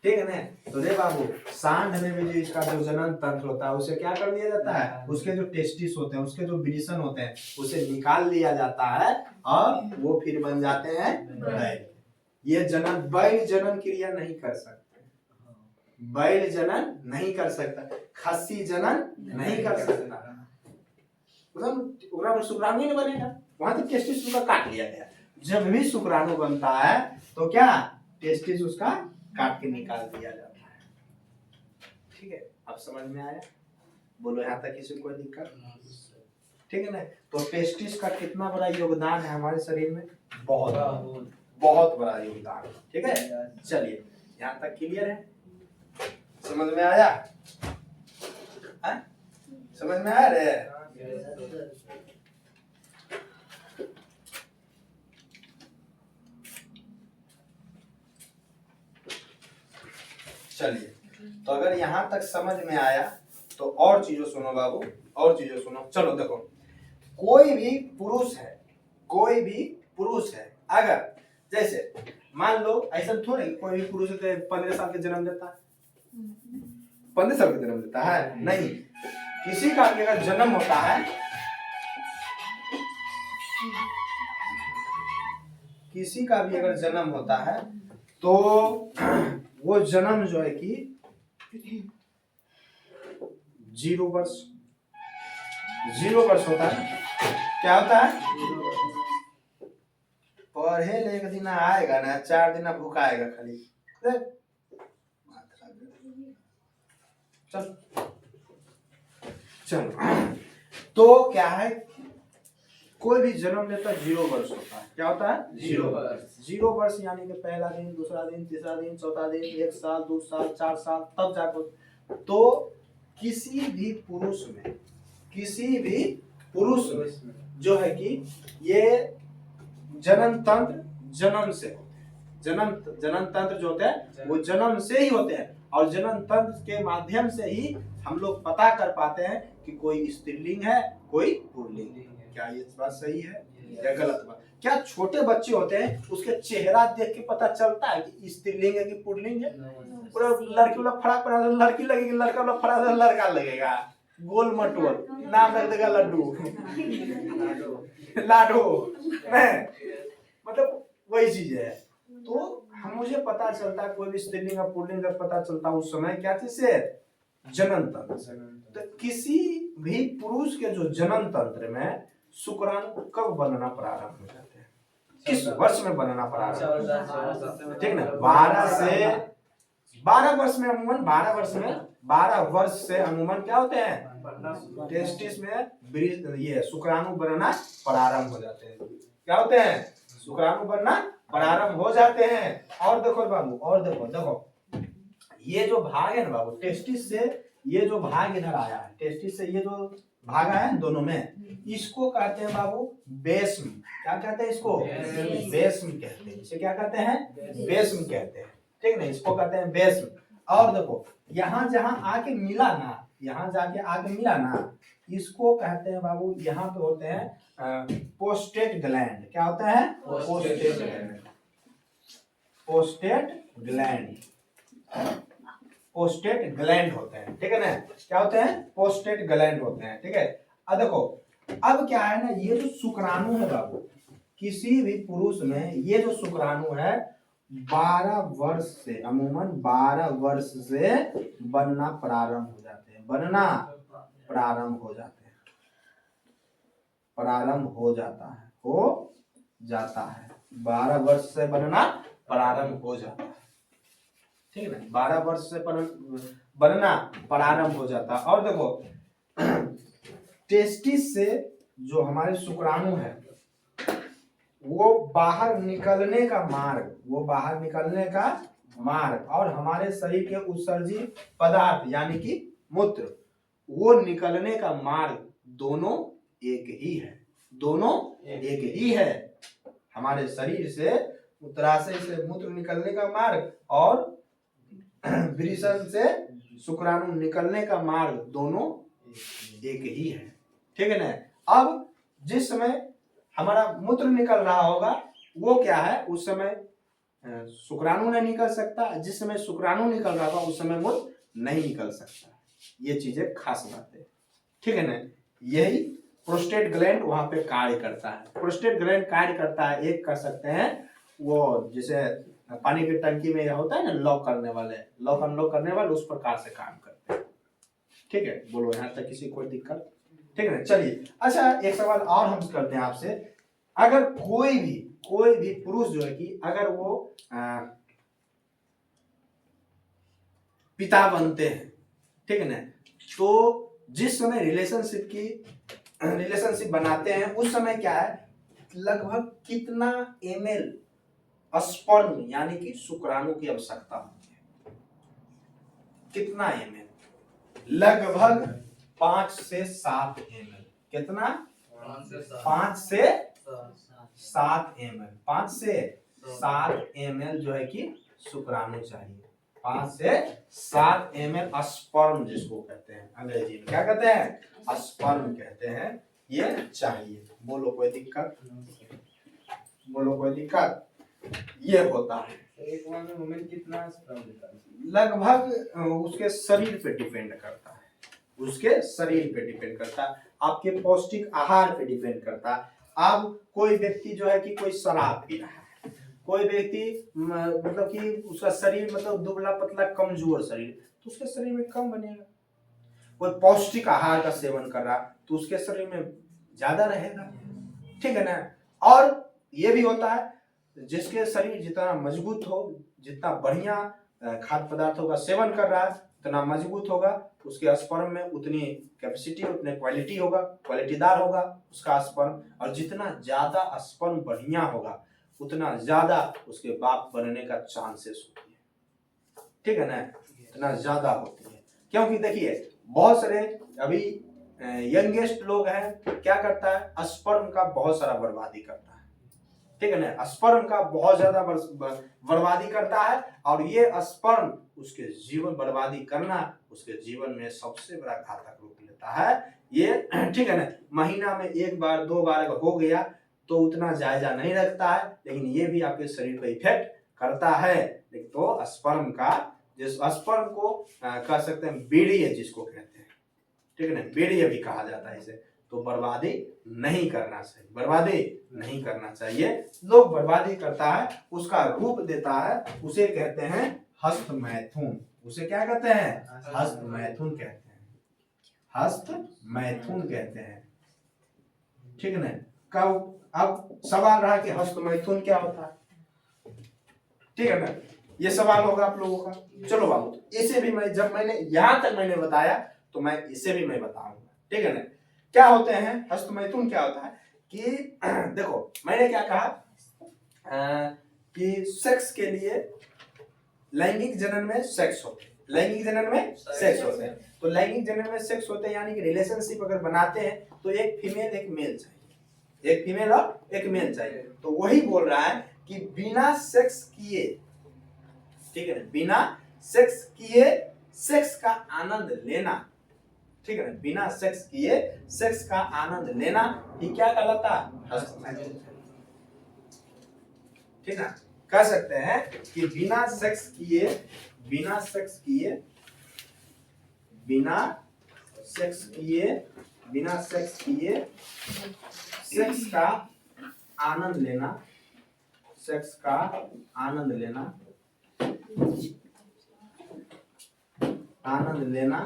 S1: ठीक है ना। तो रे बाबू सांड में भी जो इसका जो जनन तंत्र होता है उसे क्या कर लिया जाता है उसके जो टेस्टिस होते हैं उसके जो विरिसन होते हैं उसे निकाल लिया जाता है और वो फिर बन जाते हैं बैल। ये जनन बैल जनन क्रिया नहीं कर सकते बैल जनन नहीं कर सकता खस्सी जनन नहीं कर सकता उधर शुक्राणु नहीं बनेगा वहां तो टेस्टिस उसका काट लिया गया। जब भी शुक्राणु बनता है तो क्या टेस्टिस उसका काट के निकाल दिया जाता है ठीक है। अब समझ में आया बोलो यहाँ तक किसी को कोई दिक्कत ठीक है ना। तो टेस्टिस का कितना बड़ा योगदान है हमारे शरीर में बहुत बड़ा योगदान ठीक है। चलिए यहाँ तक क्लियर है समझ में आया समझ में आया रे। चलिए तो अगर यहाँ तक समझ में आया तो और चीजों सुनो बाबू और चीजों सुनो। चलो देखो कोई भी पुरुष है अगर जैसे मान लो ऐसा थोड़े कोई भी पुरुष 15 साल के जन्म देता है 15 साल के जन्म देता है नहीं। किसी का भी अगर जन्म होता है किसी का भी अगर जन्म होता है तो वो जन्म जो है कि 0 वर्ष होता है। क्या होता है पढ़े ले एक दिन आएगा ना 4 दिन भूखाएगा खाली चलो तो क्या है कोई भी जन्म लेता 0 वर्ष होता है। क्या होता है 0 वर्ष यानी कि पहला दिन दूसरा दिन तीसरा दिन चौथा दिन 1 साल 2 साल 4 साल तब जाकर तो किसी भी पुरुष में जो है कि ये जन्म तंत्र जन्म तंत्र जो होते हैं वो जन्म से ही होते हैं और जन्म तंत्र के माध्यम से ही हम लोग पता कर पाते हैं कि कोई स्त्रीलिंग है कोई पुल्लिंग है। क्या ये बात सही है या गलत बात? क्या छोटे बच्चे होते हैं उसके चेहरा देख के पता चलता है कि स्त्रीलिंग है कि पुल्लिंग है? पूरा लड़की वाला फराक पहना तो लड़की लगेगी, लड़का वाला फराक तो लड़का लगेगा, गोल मटोल, नाम रख देगा लड्डू लाडो, मतलब वही चीज है। तो हम मुझे पता चलता है कोई भी स्त्रीलिंग और पुल्लिंग का पता चलता है उस समय क्या चीज से? जनन तंत्र से। तो किसी भी पुरुष के जो जनन तंत्र में शुक्राणु कब बनना प्रारंभ हो जाते हैं, किस वर्ष में बनना प्रारंभ? ठीक ना, 12 वर्ष में अमूमन 12 वर्ष से अमूमन क्या होते हैं? टेस्टिस में ये शुक्राणु बनना प्रारंभ हो जाते हैं। क्या होते हैं? शुक्राणु बनना प्रारंभ हो जाते हैं। और देखो बाबू, और देखो ये जो भाग है ना बाबू, टेस्टिस से ये जो भाग इधर आया है, टेस्टिस से ये जो भाग आया है दोनों में, इसको कहते हैं बाबू बेस्म। क्या कहते हैं इसको? बेस्म कहते हैं। इसे क्या कहते हैं? बेस्म कहते हैं। ठीक ना, इसको कहते हैं बेस्म। और देखो यहाँ जहाँ आके मिला ना, यहाँ जाके आके मिला ना, इसको कहते हैं बाबू, यहाँ पे होते हैं पोस्टेट ग्लैंड। क्या होता है? पोस्टेट ग्लैंड। पोस्टेट ग्लैंड, पोस्टेट ग्लैंड होते हैं। ठीक है ना, क्या होते हैं? पोस्टेट ग्लैंड होते हैं। ठीक है, अब देखो अब क्या है ना, ये जो शुक्राणु है बाबू, किसी भी पुरुष में ये जो शुक्राणु है 12 वर्ष से, अमूमन 12 वर्ष से बनना प्रारंभ हो जाते हैं। बनना प्रारंभ हो जाते हैं, प्रारंभ हो जाता है, हो जाता है। 12 वर्ष से बनना प्रारंभ हो जाता है। ठीक है ना, 12 वर्ष से बनना प्रारंभ हो जाता है। और देखो टेस्टिस से जो हमारे शुक्राणु है वो बाहर निकलने का मार्ग, वो बाहर निकलने का मार्ग और हमारे शरीर के उत्सर्जित पदार्थ यानी कि मूत्र, वो निकलने का मार्ग दोनों एक ही है। दोनों एक ही है। हमारे शरीर से मूत्राशय से मूत्र निकलने का मार्ग और वृषण से शुक्राणु निकलने का मार्ग दोनों एक ही है। ठीक है ना। अब जिस समय हमारा मूत्र निकल रहा होगा वो क्या है, उस समय शुक्राणु नहीं निकल सकता। जिस समय शुक्राणु निकल रहा होगा उस समय मूत्र नहीं निकल सकता। ये चीजें खास बात है। ठीक है ना। यही प्रोस्टेट ग्लैंड वहां पे कार्य करता है। प्रोस्टेट ग्लैंड कार्य करता है, एक कर सकते हैं वो जैसे पानी की टंकी में होता है ना लॉक करने वाले, लॉक अनलॉक करने वाले, उस प्रकार से काम करते हैं। ठीक है, बोलो यहाँ तक किसी कोई दिक्कत? ठीक है ना, चलिए। अच्छा एक सवाल और हम करते हैं आपसे, अगर कोई भी पुरुष जो है कि अगर वो पिता बनते हैं, ठीक है ना, तो जिस समय रिलेशनशिप बनाते हैं उस समय क्या है, लगभग कितना ml स्पर्म यानी कि शुक्राणु की आवश्यकता होती है? कितना ml? लगभग 5 से 7 ml। कितना? 5 से 7 ml। 5 से 7 ml जो है कि शुक्राणु चाहिए। 5 से 7 ml स्पर्म जिसको कहते हैं, अंग्रेजी में क्या कहते हैं? स्पर्म कहते हैं। ये चाहिए। बोलो कोई दिक्कत? बोलो कोई दिक्कत? ये होता है।
S2: एक वुमेन कितना स्पर्म देता है?
S1: लगभग उसके शरीर पे डिपेंड करता है, उसके शरीर पे डिपेंड करता है, आपके पौष्टिक आहार पे डिपेंड करता है। अब कोई व्यक्ति जो है कि कोई शराब पी रहा है, कोई व्यक्ति मतलब कि उसका शरीर मतलब दुबला पतला कमजोर शरीर, तो उसके शरीर में कम बनेगा। कोई पौष्टिक आहार का सेवन कर रहा तो उसके शरीर में ज्यादा रहेगा। ठीक है ना। और ये भी होता है जिसके शरीर जितना मजबूत हो, जितना बढ़िया खाद्य पदार्थों का सेवन कर रहा है उतना मजबूत होगा, उसके स्पर्म में उतनी कैपेसिटी, उतने क्वालिटी होगा, क्वालिटीदार होगा उसका स्पर्म। और जितना ज्यादा स्पर्म बढ़िया होगा उतना ज्यादा उसके बाप बनने का चांसेस होती है। ठीक है ना, इतना ज्यादा होती है। क्योंकि देखिए बहुत सारे अभी यंगेस्ट लोग हैं, क्या करता है, स्पर्म का बहुत सारा बर्बादी करता है। ठीक है ना, स्पर्म का बहुत ज्यादा बर्बादी करता है, और ये स्पर्म उसके जीवन बर्बादी करना उसके जीवन में सबसे बड़ा घातक रूप लेता है ये, ठीक है ना। महीना में 1 बार 2 बार अगर हो गया तो उतना जायजा नहीं रखता है, लेकिन ये भी आपके शरीर को इफेक्ट करता है। तो स्पर्म का, जिस स्पर्म को कह सकते हैं बीड़ीय जिसको कहते हैं, ठीक है ना, बीड़ीय भी कहा जाता है इसे, तो बर्बादी नहीं करना चाहिए, बर्बादी नहीं करना चाहिए। लोग बर्बादी करता है, उसका रूप देता है, उसे कहते हैं हस्त मैथुन। उसे क्या कहते हैं? हस्त मैथुन कहते हैं, हस्त मैथुन कहते हैं, ठीक है ना। कब, अब सवाल रहा कि हस्त मैथुन क्या होता है, ठीक है ना, ये सवाल होगा आप लोगों का। चलो बाबू, इसे भी मैं, जब मैंने यहां तक मैंने बताया तो मैं इसे भी मैं बताऊंगा, ठीक है ना। क्या होते हैं हस्त मैथुन? क्या होता है कि देखो मैंने क्या कहा कि सेक्स के लिए लैंगिक जनन में सेक्स होते हैं, लैंगिक जनन में सेक्स होते हैं। तो लैंगिक जनन में सेक्स होते हैं यानी कि रिलेशनशिप अगर बनाते हैं तो एक फीमेल एक मेल चाहिए, एक फीमेल और एक मेल चाहिए। तो वही बोल रहा है कि बिना सेक्स किए, ठीक है ना, बिना सेक्स किए सेक्स का आनंद लेना, ठीक है ना, बिना सेक्स किए सेक्स का आनंद लेना, ये क्या कहलाता है? ठीक है, कह सकते हैं कि बिना सेक्स किए, बिना सेक्स किए, बिना सेक्स किए, बिना सेक्स किए सेक्स का आनंद लेना, सेक्स का आनंद लेना, आनंद लेना,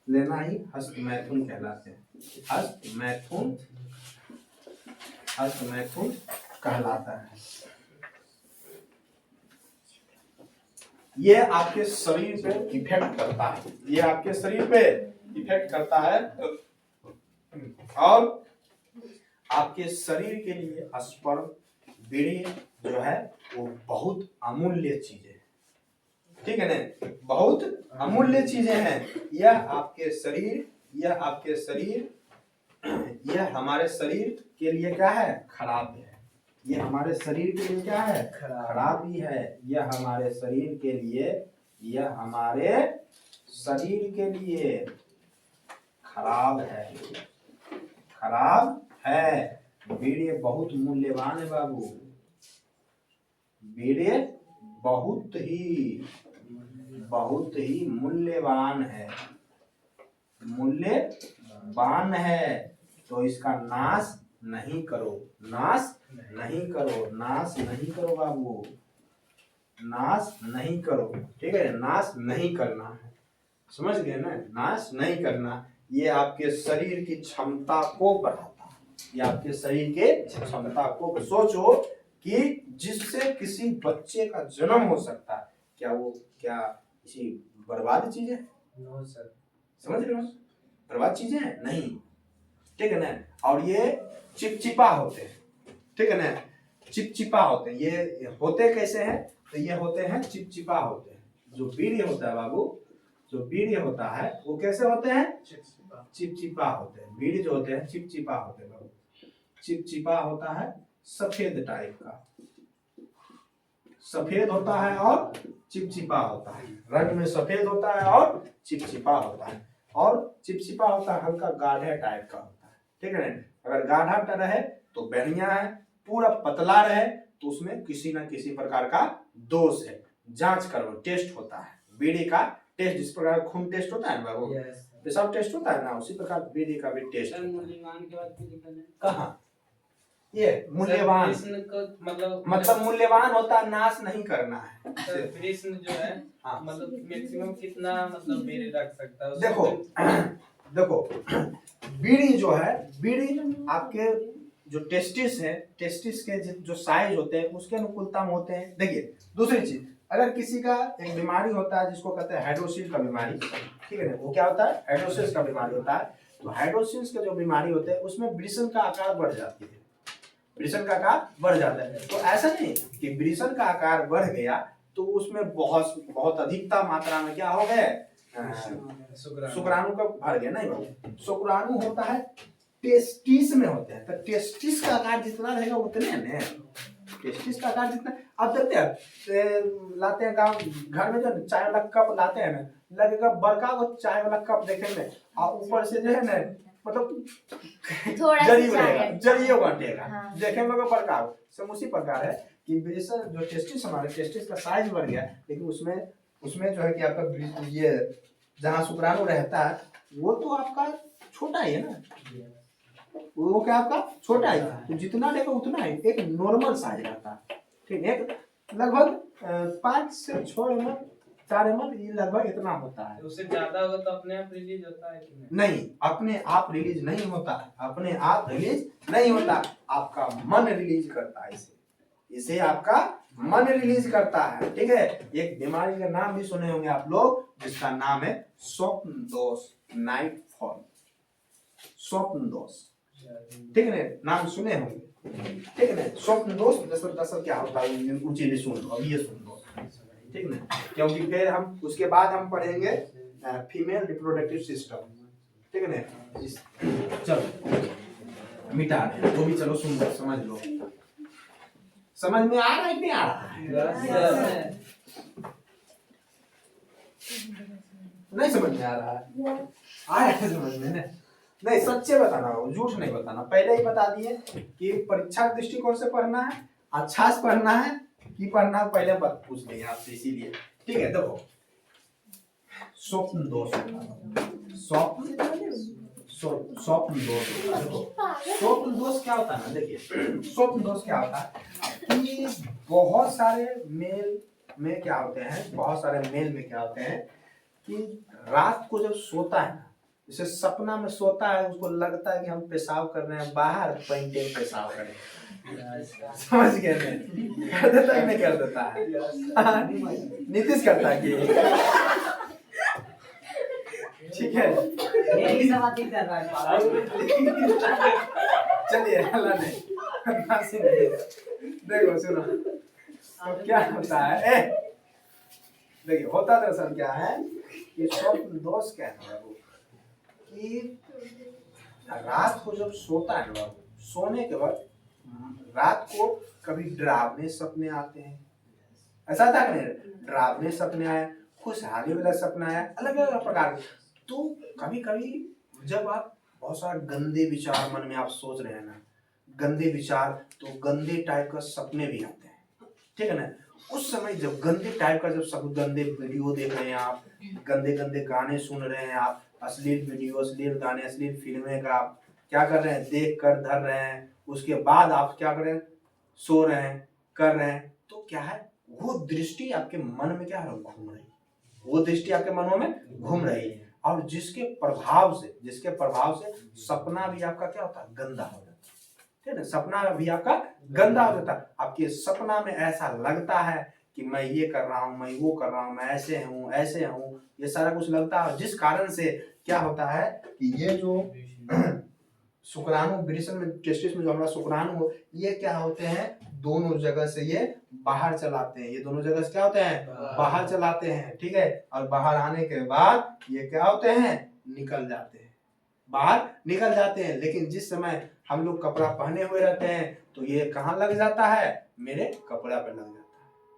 S1: लेना ही हस्त मैथुन कहलाते हैं, हस्त मैथुन, हस्त मैथुन कहलाता है। ये आपके शरीर पे इफेक्ट करता है, ये आपके शरीर पे इफेक्ट करता है, और आपके शरीर के लिए स्पर्म, बीड़ी जो है वो बहुत अमूल्य चीजें, ठीक है ना, बहुत अमूल्य चीजें हैं। यह आपके शरीर, यह आपके शरीर, यह हमारे शरीर के लिए क्या है? खराब है। ये हमारे शरीर के लिए क्या है? खराब ही है। यह हमारे शरीर के लिए, यह हमारे शरीर के लिए खराब है, खराब है। बीड़ी बहुत मूल्यवान है बाबू, बीड़ी बहुत ही मूल्यवान है, मूल्यवान है। तो इसका नाश नहीं करो, नाश नहीं करो, नाश नहीं करो बाबू, नाश नहीं करो, ठीक है, नाश नहीं करना है, समझ गए ना, नाश नहीं करना। ये आपके शरीर की क्षमता को बढ़ाता है, ये आपके शरीर के क्षमता को, सोचो कि जिससे किसी बच्चे का जन्म हो सकता है, क्या वो क्या किसी बर्बाद चीज है?
S2: नो सर,
S1: समझ रहे हो, बर्बाद चीजें हैं नहीं, ठीक है ना। और ये चिपचिपा होते हैं, ठीक है ना, चिपचिपा होते हैं। ये होते कैसे हैं? तो ये होते हैं चिपचिपा होते हैं। जो बीड़ी होता है बाबू, जो बीड़ी होता है वो कैसे होते हैं? चिपचिपा होते हैं। बीड़ी जो होते हैं चिपचिपा होते हैं बाबू, चिपचिपा होता है, सफेद टाइप का, सफेद होता है और चिपचिपा होता है, रंग में सफेद होता है और चिपचिपा होता है, और चिपचिपा होता है हल्का गाढ़ा टाइप का होता है, ठीक है ना। अगर गाढ़ा रहे तो बढ़िया है, पूरा पतला रहे तो उसमें किसी न किसी प्रकार का दोष है, जांच करो, टेस्ट होता है। बीड़ी का टेस्ट जिस प्रकार खून टेस्ट होता है ना बाबू, पेशाब टेस्ट होता है ना, उसी प्रकार बीड़ी का भी टेस्ट। कहाँ ये मूल्यवान, मतलब मूल्यवान होता है, नाश नहीं करना है।
S2: कृष्ण जो है मतलब मैक्सिमम कितना मतलब बीड़ी रख सकता है?
S1: देखो देखो बीड़ी जो है, बीड़ी आपके जो टेस्टिस है, टेस्टिस के जो साइज होते हैं उसके अनुकूलता में होते हैं। देखिए दूसरी चीज, अगर किसी का एक बीमारी होता है जिसको कहते हैं हाइड्रोसिस का बीमारी, ठीक है ना, वो क्या होता है? हाइड्रोसिस का बीमारी होता है। तो हाइड्रोसिस का जो बीमारी होते हैं उसमें वृषण का आकार बढ़ जाती है, वृषण का आकार बढ़ जाता है। तो ऐसा नहीं कि वृषण का आकार बढ़ गया तो उसमें बहुत अधिकता मात्रा में क्या हो गए? शुक्राणु का भर गया, नहीं भाई। शुक्राणु होता है टेस्टिस में होते हैं। तो टेस्टिस का आकार जितना रहेगा उतने ना, टेस्टिस का आकार जितना आप देखते हैं लाते हैं गाँव घर में जो चाय वाला कप लाते हैं ना, लगेगा बड़का वो चाय वाला कप देखे में, और ऊपर से जो है ना मतलब
S5: थोड़ा सा
S1: जरी
S5: चाय
S1: रहेगा, जरिए बटेगा,
S5: हाँ।
S1: देखे में लगेगा बड़का हो। सब उसी प्रकार है कि ब्रिसर जो टेस्टिस हमारे टेस्टिस का साइज बढ़ गया, लेकिन उसमें जो है कि आपका ये जहाँ शुक्राणु रहता है वो तो आपका छोटा ही है ना, वो क्या आपका छोटा है, तो जितना लेगा उतना ही एक नॉर्मल साइज रहता है। ठीक है, एक लगभग 5 से 6 ml 4 ml ये लगभग इतना होता है।
S2: उससे ज्यादा होगा तो अपने आप रिलीज होता है कि नहीं?
S1: नहीं, अपने आप रिलीज नहीं होता है, अपने आप रिलीज नहीं होता, आपका मन रिलीज करता है इसे आपका मन रिलीज करता है। ठीक है, एक बीमारी का नाम भी सुने होंगे आप लोग, जिसका नाम है स्वप्न दोष, नाइट फॉल, स्वप्न दोष। ठीक है, नाम सुने होंगे। ठीक है, स्वप्न दोष दरअसल क्या होता है ऊंची भी सुन लो, अब ये सुन लो। ठीक है, क्योंकि फिर हम उसके बाद हम पढ़ेंगे फीमेल रिप्रोडक्टिव सिस्टम। ठीक है ना, चलो मिटा दे तो भी, चलो सुन लो, समझ लो, समझ में आ रहा है नहीं आ रहा है? नहीं समझ में आ रहा है? आ रहा है समझ में? नहीं, सच्चे बताना, झूठ नहीं बताना। पहले ही बता दिए कि परीक्षा के दृष्टिकोण से पढ़ना है, अच्छा से पढ़ना है कि पढ़ना है, पहले बात पूछ लिया आपसे, इसीलिए। ठीक है, देखो स्वप्न दोष, स्वप्न दोष, स्वप्न दोष क्या होता है ना, देखिए स्वप्न दोष क्या होता है कि बहुत सारे मेल में क्या होते हैं, बहुत सारे मेल में क्या होते हैं कि रात को जब सोता है ना, जैसे सपना में सोता है, उसको लगता है कि हम पेशाब कर रहे हैं बाहर, पेंटे पेशाब कर रहे हैं, समझ गए? नहीं कर देता है, नहीं कर देता है, नीतीश करता है कि ठीक है,
S3: यही सब बातें कर रहा है।
S1: चलिए अल्लाह ने देखो सुनो, तो क्या होता है, देखिए होता दरअसल क्या है, ये स्वप्न दोष क्या है कि रात को जब सोता है ना, सोने के बाद रात को कभी डरावने सपने आते हैं, ऐसा था कि डरावने सपने आए, खुशहाली वाला सपना आया, अलग अलग प्रकार के। तो कभी कभी जब आप बहुत सारे गंदे विचार मन में आप सोच रहे हैं ना, गंदे विचार, तो गंदे टाइप का सपने भी आते हैं। ठीक है ना, उस समय जब गंदे टाइप का, जब सब गंदे वीडियो देख रहे हैं आप, गंदे गंदे गाने सुन रहे हैं आप, अश्लील वीडियो, अश्लील गाने, अश्लील फिल्में का आप क्या कर रहे हैं, देख कर धर रहे हैं, उसके बाद आप क्या कर रहे हैं, सो रहे हैं, कर रहे हैं, तो क्या है, वो दृष्टि आपके मन में क्या है, घूम रही है, वो दृष्टि आपके मनों में घूम रही है, और जिसके प्रभाव से सपना भी आपका क्या होता है, गंदा हो जाता है। ठीक है, सपना भी आपका गंदा हो जाता है। आपके सपना में ऐसा लगता है कि मैं ये कर रहा हूँ, मैं वो कर रहा हूँ, मैं ऐसे हूँ, ये सारा कुछ लगता है, जिस कारण से क्या होता है कि ये जो शुक्राणु वृषण में, टेस्टिस में जो हमारा शुक्राणु हो, ये क्या होते हैं, दोनों जगह से ये बाहर चलाते हैं, ये दोनों जगह से क्या होते हैं, बाहर चलाते हैं। ठीक है, और बाहर आने के बाद ये क्या होते हैं, निकल जाते हैं, बाहर निकल जाते हैं। लेकिन जिस समय हम लोग कपड़ा पहने हुए रहते हैं, तो ये कहाँ लग जाता है, मेरे कपड़ा पे लग जाता है,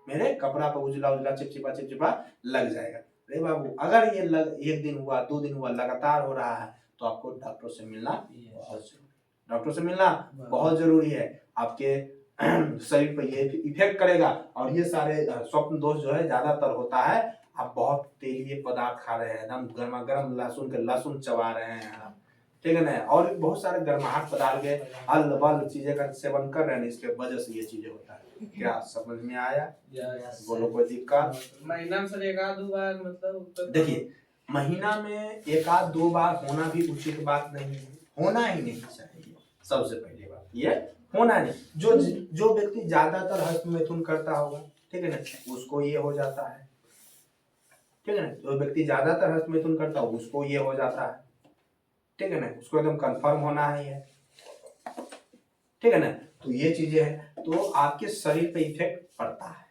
S1: मेरे कपड़ा पे उजला उजला चिपचिपा लग जाएगा। अरे बाबू, अगर ये एक दिन हुआ, 2 दिन हुआ, लगातार हो रहा है, तो आपको डॉक्टर से मिलना बहुत जरूरी है। आपके शरीर पर ये इफेक्ट करेगा, और ये सारे स्वप्न दोष जो है ज्यादातर होता है, आप बहुत तेलीय पदार्थ खा रहे हैं, एकदम गर्मा गर्म लहसुन चबा रहे हैं आप, ठीक है ना, और बहुत सारे गर्माहट पदार्थ के अल बल चीजें का सेवन कर रहे हैं, इसके वजह से ये चीजें होता है। क्या समझ में आया? बोलो कोई दिक्कत?
S2: महीना में सर 1-2 बार मतलब,
S1: देखिए महीना में 1-2 बार होना भी उचित बात नहीं है, होना ही नहीं चाहिए। सबसे पहली बात ये होना नहीं, जो व्यक्ति ज्यादातर हस्त मैथुन करता होगा, ठीक है ना, उसको ये हो जाता है। ठीक है ना, जो व्यक्ति ज्यादातर हस्त मैथुन करता हो उसको ये हो जाता है। ठीक है ना, उसको एकदम कंफर्म होना ही है। ठीक है ना, तो ये चीजें हैं, तो आपके शरीर पे इफेक्ट पड़ता है,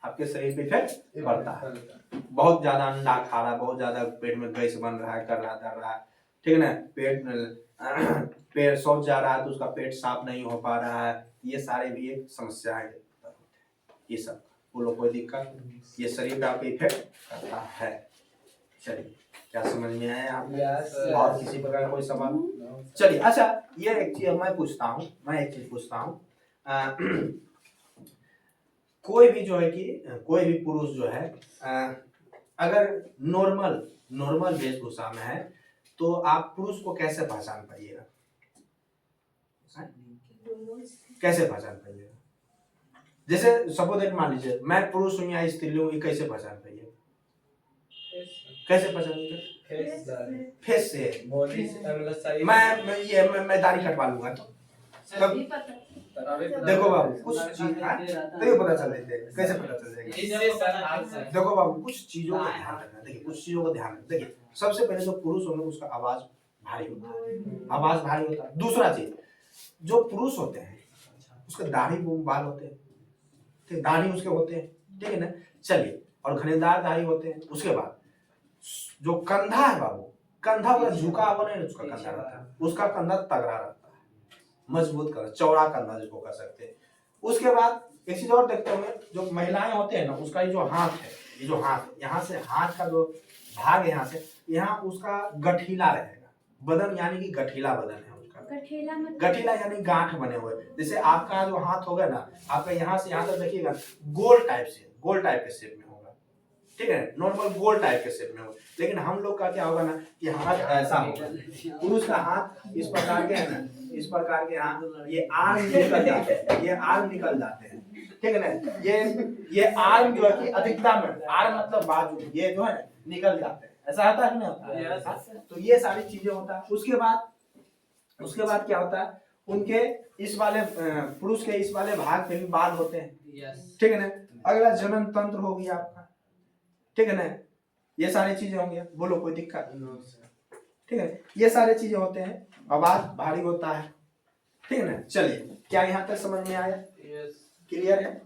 S1: आपके शरीर पे इफेक्ट पड़ता है। बहुत ज्यादा अंडा खा रहा है, बहुत ज्यादा पेट में गैस बन रहा है, कर रहा है, ठीक है ना, पेट शौच जा रहा है तो उसका पेट साफ नहीं हो पा रहा है, ये सारे भी एक समस्या है। ये सब बोलो कोई दिक्कत, ये शरीर पे आपको इफेक्ट करता है। चलिए क्या समझ में आया आप? और किसी प्रकार कोई सवाल? चलिए अच्छा, ये एक चीज मैं पूछता हूँ, कोई भी जो है कि कोई भी पुरुष जो है अगर नॉर्मल वेशभूषा में है तो आप पुरुष को कैसे पहचान पाइएगा? कैसे पहचान पाइएगा? जैसे सपोज मान लीजिए मैं पुरुष हूँ या स्त्री हूँ, ये कैसे पहचान पाइएगा? कैसे पहचानिएगा? फेस से। मैं दाढ़ी कटवा लूंगा तो देखो बाबू कुछ चीज तो पता चल जाते हैं, कैसे पता चल जाएगा? देखो बाबू कुछ चीजों का ध्यान रखना, देखिए कुछ चीजों का ध्यान रखना। देखिए सबसे पहले जो पुरुष होंगे उसका आवाज भारी होता है, दूसरा चीज जो पुरुष होते हैं उसके दाढ़ी बाल होते हैं, ठीक, दाढ़ी उसके होते हैं, ठीक है ना। चलिए और घनेदार दाढ़ी होते हैं। उसके बाद जो कंधा है बाबू, कंधा पूरा झुका हुआ नहीं, उसका कंधा रहता है, उसका कंधा तगड़ा रहता है, मजबूत कंधा, चौड़ा कंधा जिसको कह सकते हैं। उसके बाद एक चीज और देखते होंगे, जो महिलाएं होते हैं ना, उसका ये जो हाथ है, ये जो हाथ, यहाँ से हाथ का जो भाग यहाँ से यहाँ उसका गठीला रहेगा, बदन यानी कि गठीला बदन है उसका। गठीला यानी गांठ बने हुए। जैसे आपका जो हाथ होगा ना, आपका यहाँ से यहाँ तक देखिएगा गोल टाइप के शेप में होगा, ठीक है, नॉर्मल गोल टाइप के शेप में होगा। लेकिन हम लोग का क्या होगा ना कि हाथ ऐसा होगा, पुरुष का हाथ इस प्रकार के है ना, इस प्रकार के हाथ, ये आर्म निकल जाते हैं, ये आर्म निकल जाते हैं, ठीक है ना। ये आर्म जो है कि अधिकता में, आर्म मतलब बाजू, ये जो है ना निकल जाते हैं, ऐसा होता है ना। तो ये सारी चीजें होता है। उसके बाद क्या होता है, उनके इस वाले पुरुष के इस वाले भाग पे भी बाल होते हैं, ठीक है ना। अगला जनन तंत्र हो गया आपका, ठीक है ना, ये सारी चीजें होंगी। बोलो कोई दिक्कत? ठीक है, ये सारी चीजें होते हैं, आवाज भारी होता है, ठीक है ना। चलिए क्या यहाँ तक समझ में आया? क्लियर है?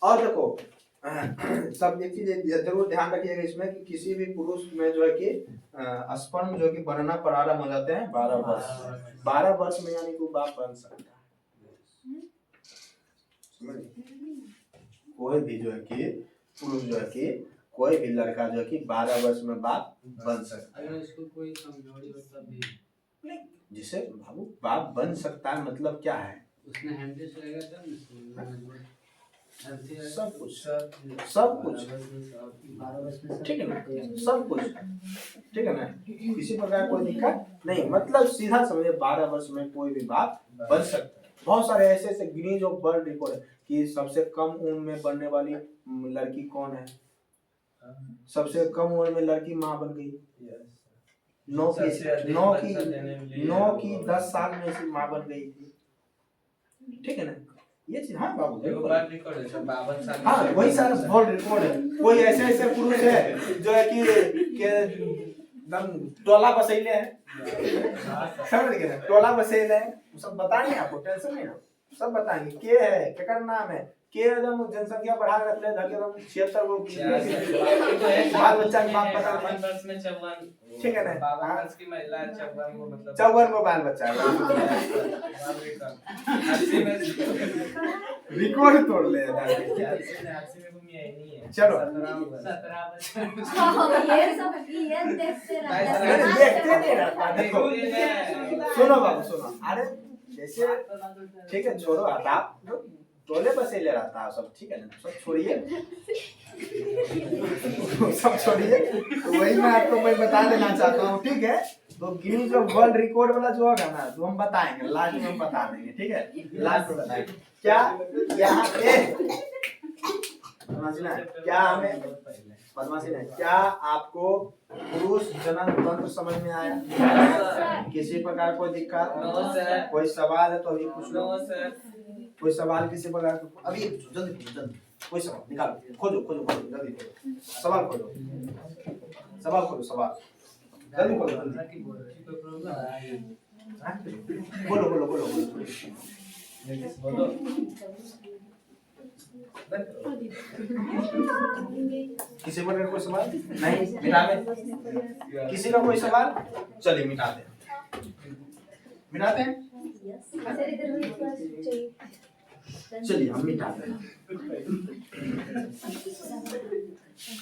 S1: और देखो सब एक चीज जरूर ध्यान रखिएगा इसमें कि किसी भी पुरुष में जो है कि स्पर्म जो है कि बनना प्रारंभ हो जाते हैं 12 वर्ष में, यानी कि बाप बन सकता है। कोई भी जो है कि पुरुष जो है कि कोई भी लड़का जो है कि 12 वर्ष में बाप बन सकता है।
S3: अगर उसको कोई कमजोरी हो तब भी
S1: जिसे बाबू बाप बन सकता है मतलब क्या है?
S3: उसने हैंडल रहेगा तब
S1: सब कुछ ठीक है ना, सब कुछ ठीक है ना, किसी प्रकार कोई दिक्कत नहीं। मतलब सीधा समझे 12 वर्ष में कोई भी बाप बन सकता है। बहुत सारे ऐसे गिनीज ऑफ वर्ल्ड रिकॉर्ड है कि सबसे कम उम्र में बनने वाली लड़की कौन है। सबसे कम उम्र में लड़की माँ बन गई, 9 की 10 साल में से माँ बन गई थी, ठीक है ना। ये चीज हाँ बाबू हाँ वही सारा वर्ल्ड रिकॉर्ड है। कोई ऐसे पुरुष है जो है कि एकदम टोला बसैले है, समझ गए ना, टोला बसैले है, सब बताएंगे आपको, टेंशन नहीं, सब बताएंगे। के है, केकर नाम है, के एकदम जनसंख्या बढ़ा के रख ले, धर के एकदम 76 गो बाल बच्चा के बाप पता नहीं, ठीक है ना।
S2: 52 वर्ष की महिला 54 गो, मतलब
S1: 54 गो बाल बच्चा रिकॉर्ड तोड़ ले। चलो
S4: ये सब ये देखते
S1: देखते नहीं रहता। देखो सुनो बाबू सुनो, अरे जैसे ठीक है छोड़ो, आप टोले बसे ले रहता है सब, ठीक है ना, सब छोड़िए सब छोड़िए। तो वही मैं बता देना चाहता हूँ, ठीक है। तो गिनीज ऑफ वर्ल्ड रिकॉर्ड वाला जो होगा ना, तो हम बताएंगे लास्ट में, हम बता देंगे, ठीक है, लास्ट में बताएंगे। क्या यहाँ पे क्या हमें बदमाशी नहीं, क्या आपको पुरुष जनन तंत्र समझ में आया? किसी प्रकार कोई दिक्कत, कोई सवाल है तो अभी पूछ लो। कोई सवाल किसी प्रकार का अभी जल्दी कोई सवाल निकालो, खोजो जल्दी खोजो, सवाल खोजो जल्दी खोलो, बोलो। किसी पर कोई सवाल नहीं? मिटा दे। किसी का कोई सवाल? चलिए मिटा दे। मिटाते हैं।
S4: सर इधर भी थोड़ा चाहिए।
S1: चलिए हम मिटाते हैं।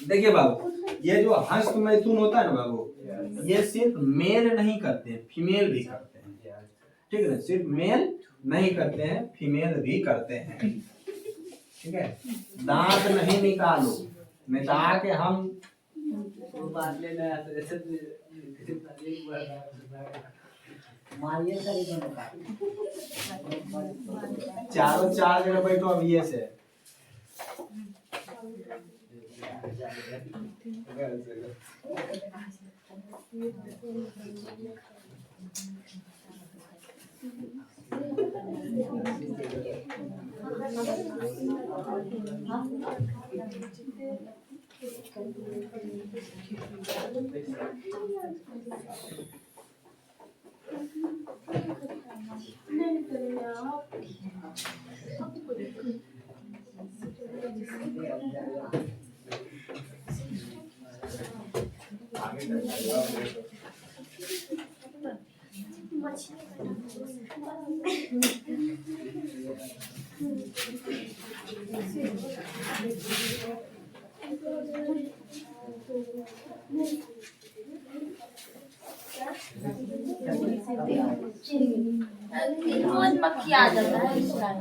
S1: देखिए बाबू, ये जो हस्त मैथुन होता है ना बाबू, ये सिर्फ मेल नहीं करते हैं, फीमेल भी करते हैं। ठीक है, सिर्फ मेल नहीं करते हैं, फीमेल भी करते हैं। ठीक है, दांत नहीं निकालो, मिटा के हम
S3: बात लेना है तो ऐसे मारिए सर इधर का
S1: चारों चार जगह बैठो अब ये से।
S5: रोज मक्खी आ जाता है इस टाइम।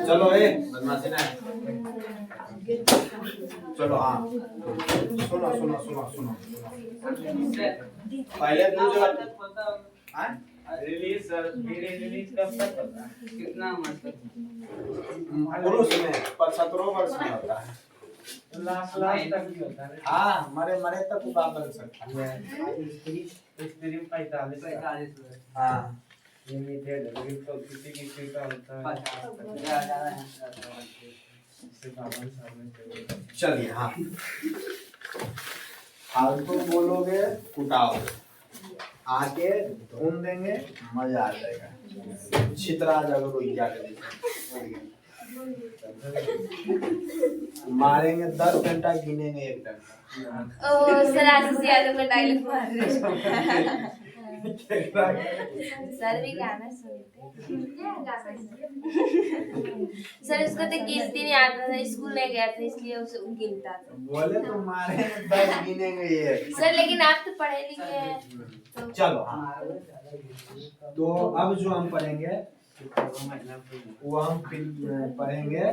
S1: चलो ए बदमाशी ना, चलो हाँ सुनो सुनो सुनो सुनो। पहले दो जगह
S2: रिलीज सर, रिलीज कब तक होता है?
S3: कितना मतलब
S1: पुरुष में 75 वर्ष में होता है।
S2: लास्ट तक भी होता है।
S1: हाँ, मरे मरे तक उगा बन सकता है।
S2: स्त्री 45
S1: हाँ
S2: लिमिटेड है, लेकिन तो किसी किसी का होता है 52 साल में चलेगा।
S1: चलिए हाँ, फालतू बोलोगे कुटाओ, आके ढूंढ देंगे, मजा आ जाएगा। छितरा जाओगे रोइया के मारेंगे 10 घंटा, गिनेंगे 1 घंटा।
S5: ओ सर आशीष यादव का डायलॉग मार रहे हो। सर भी गाना सुनते सर, उसको तो गिनती नहीं आता था, स्कूल नहीं गया था इसलिए उसे गिनता था।
S1: बोले तो मारेंगे 10, गिनेंगे 1।
S5: सर लेकिन आप तो पढ़े लिखे हैं तो
S1: चलो हाँ, तो अब जो हम पढ़ेंगे वो हम फिर पढ़ेंगे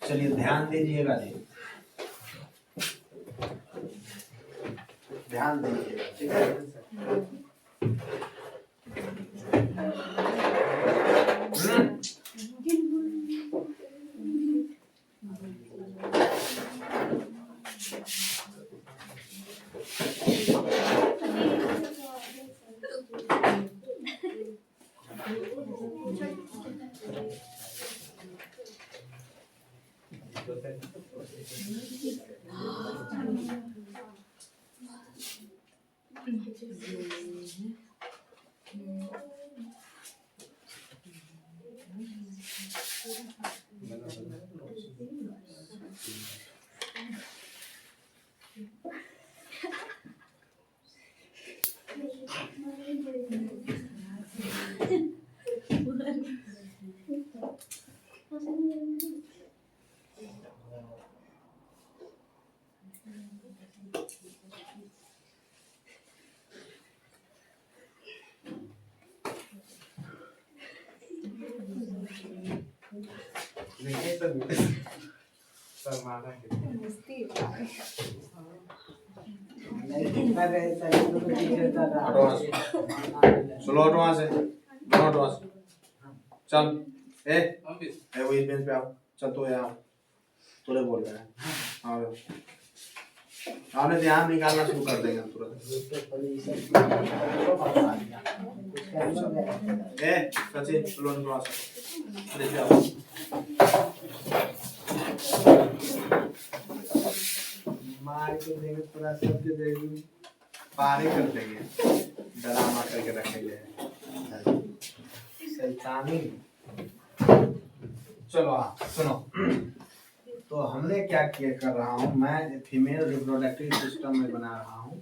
S1: चलिए ध्यान दीजिएगा जी, ध्यान दीजिएगा, ठीक है।
S2: सर मारा है।
S1: चलो हटो वहाँ से, दोनों हटो वहाँ से। चल ए वो इस बेंच पे आओ, चल तो यहाँ तुरे बोल रहा है। हाँ आपने ध्यान निकालना शुरू कर देंगे तुरंत। ए सचिन चलो थोड़ा सा नीचे आओ। मार के देंगे, पूरा सबके देंगे, पारे कर देंगे, ड्रामा करके रखेंगे शैतानी। चलो आप सुनो, तो हमने क्या किया कर रहा हूँ, मैं फीमेल रिप्रोडक्टिव सिस्टम में बना रहा हूँ।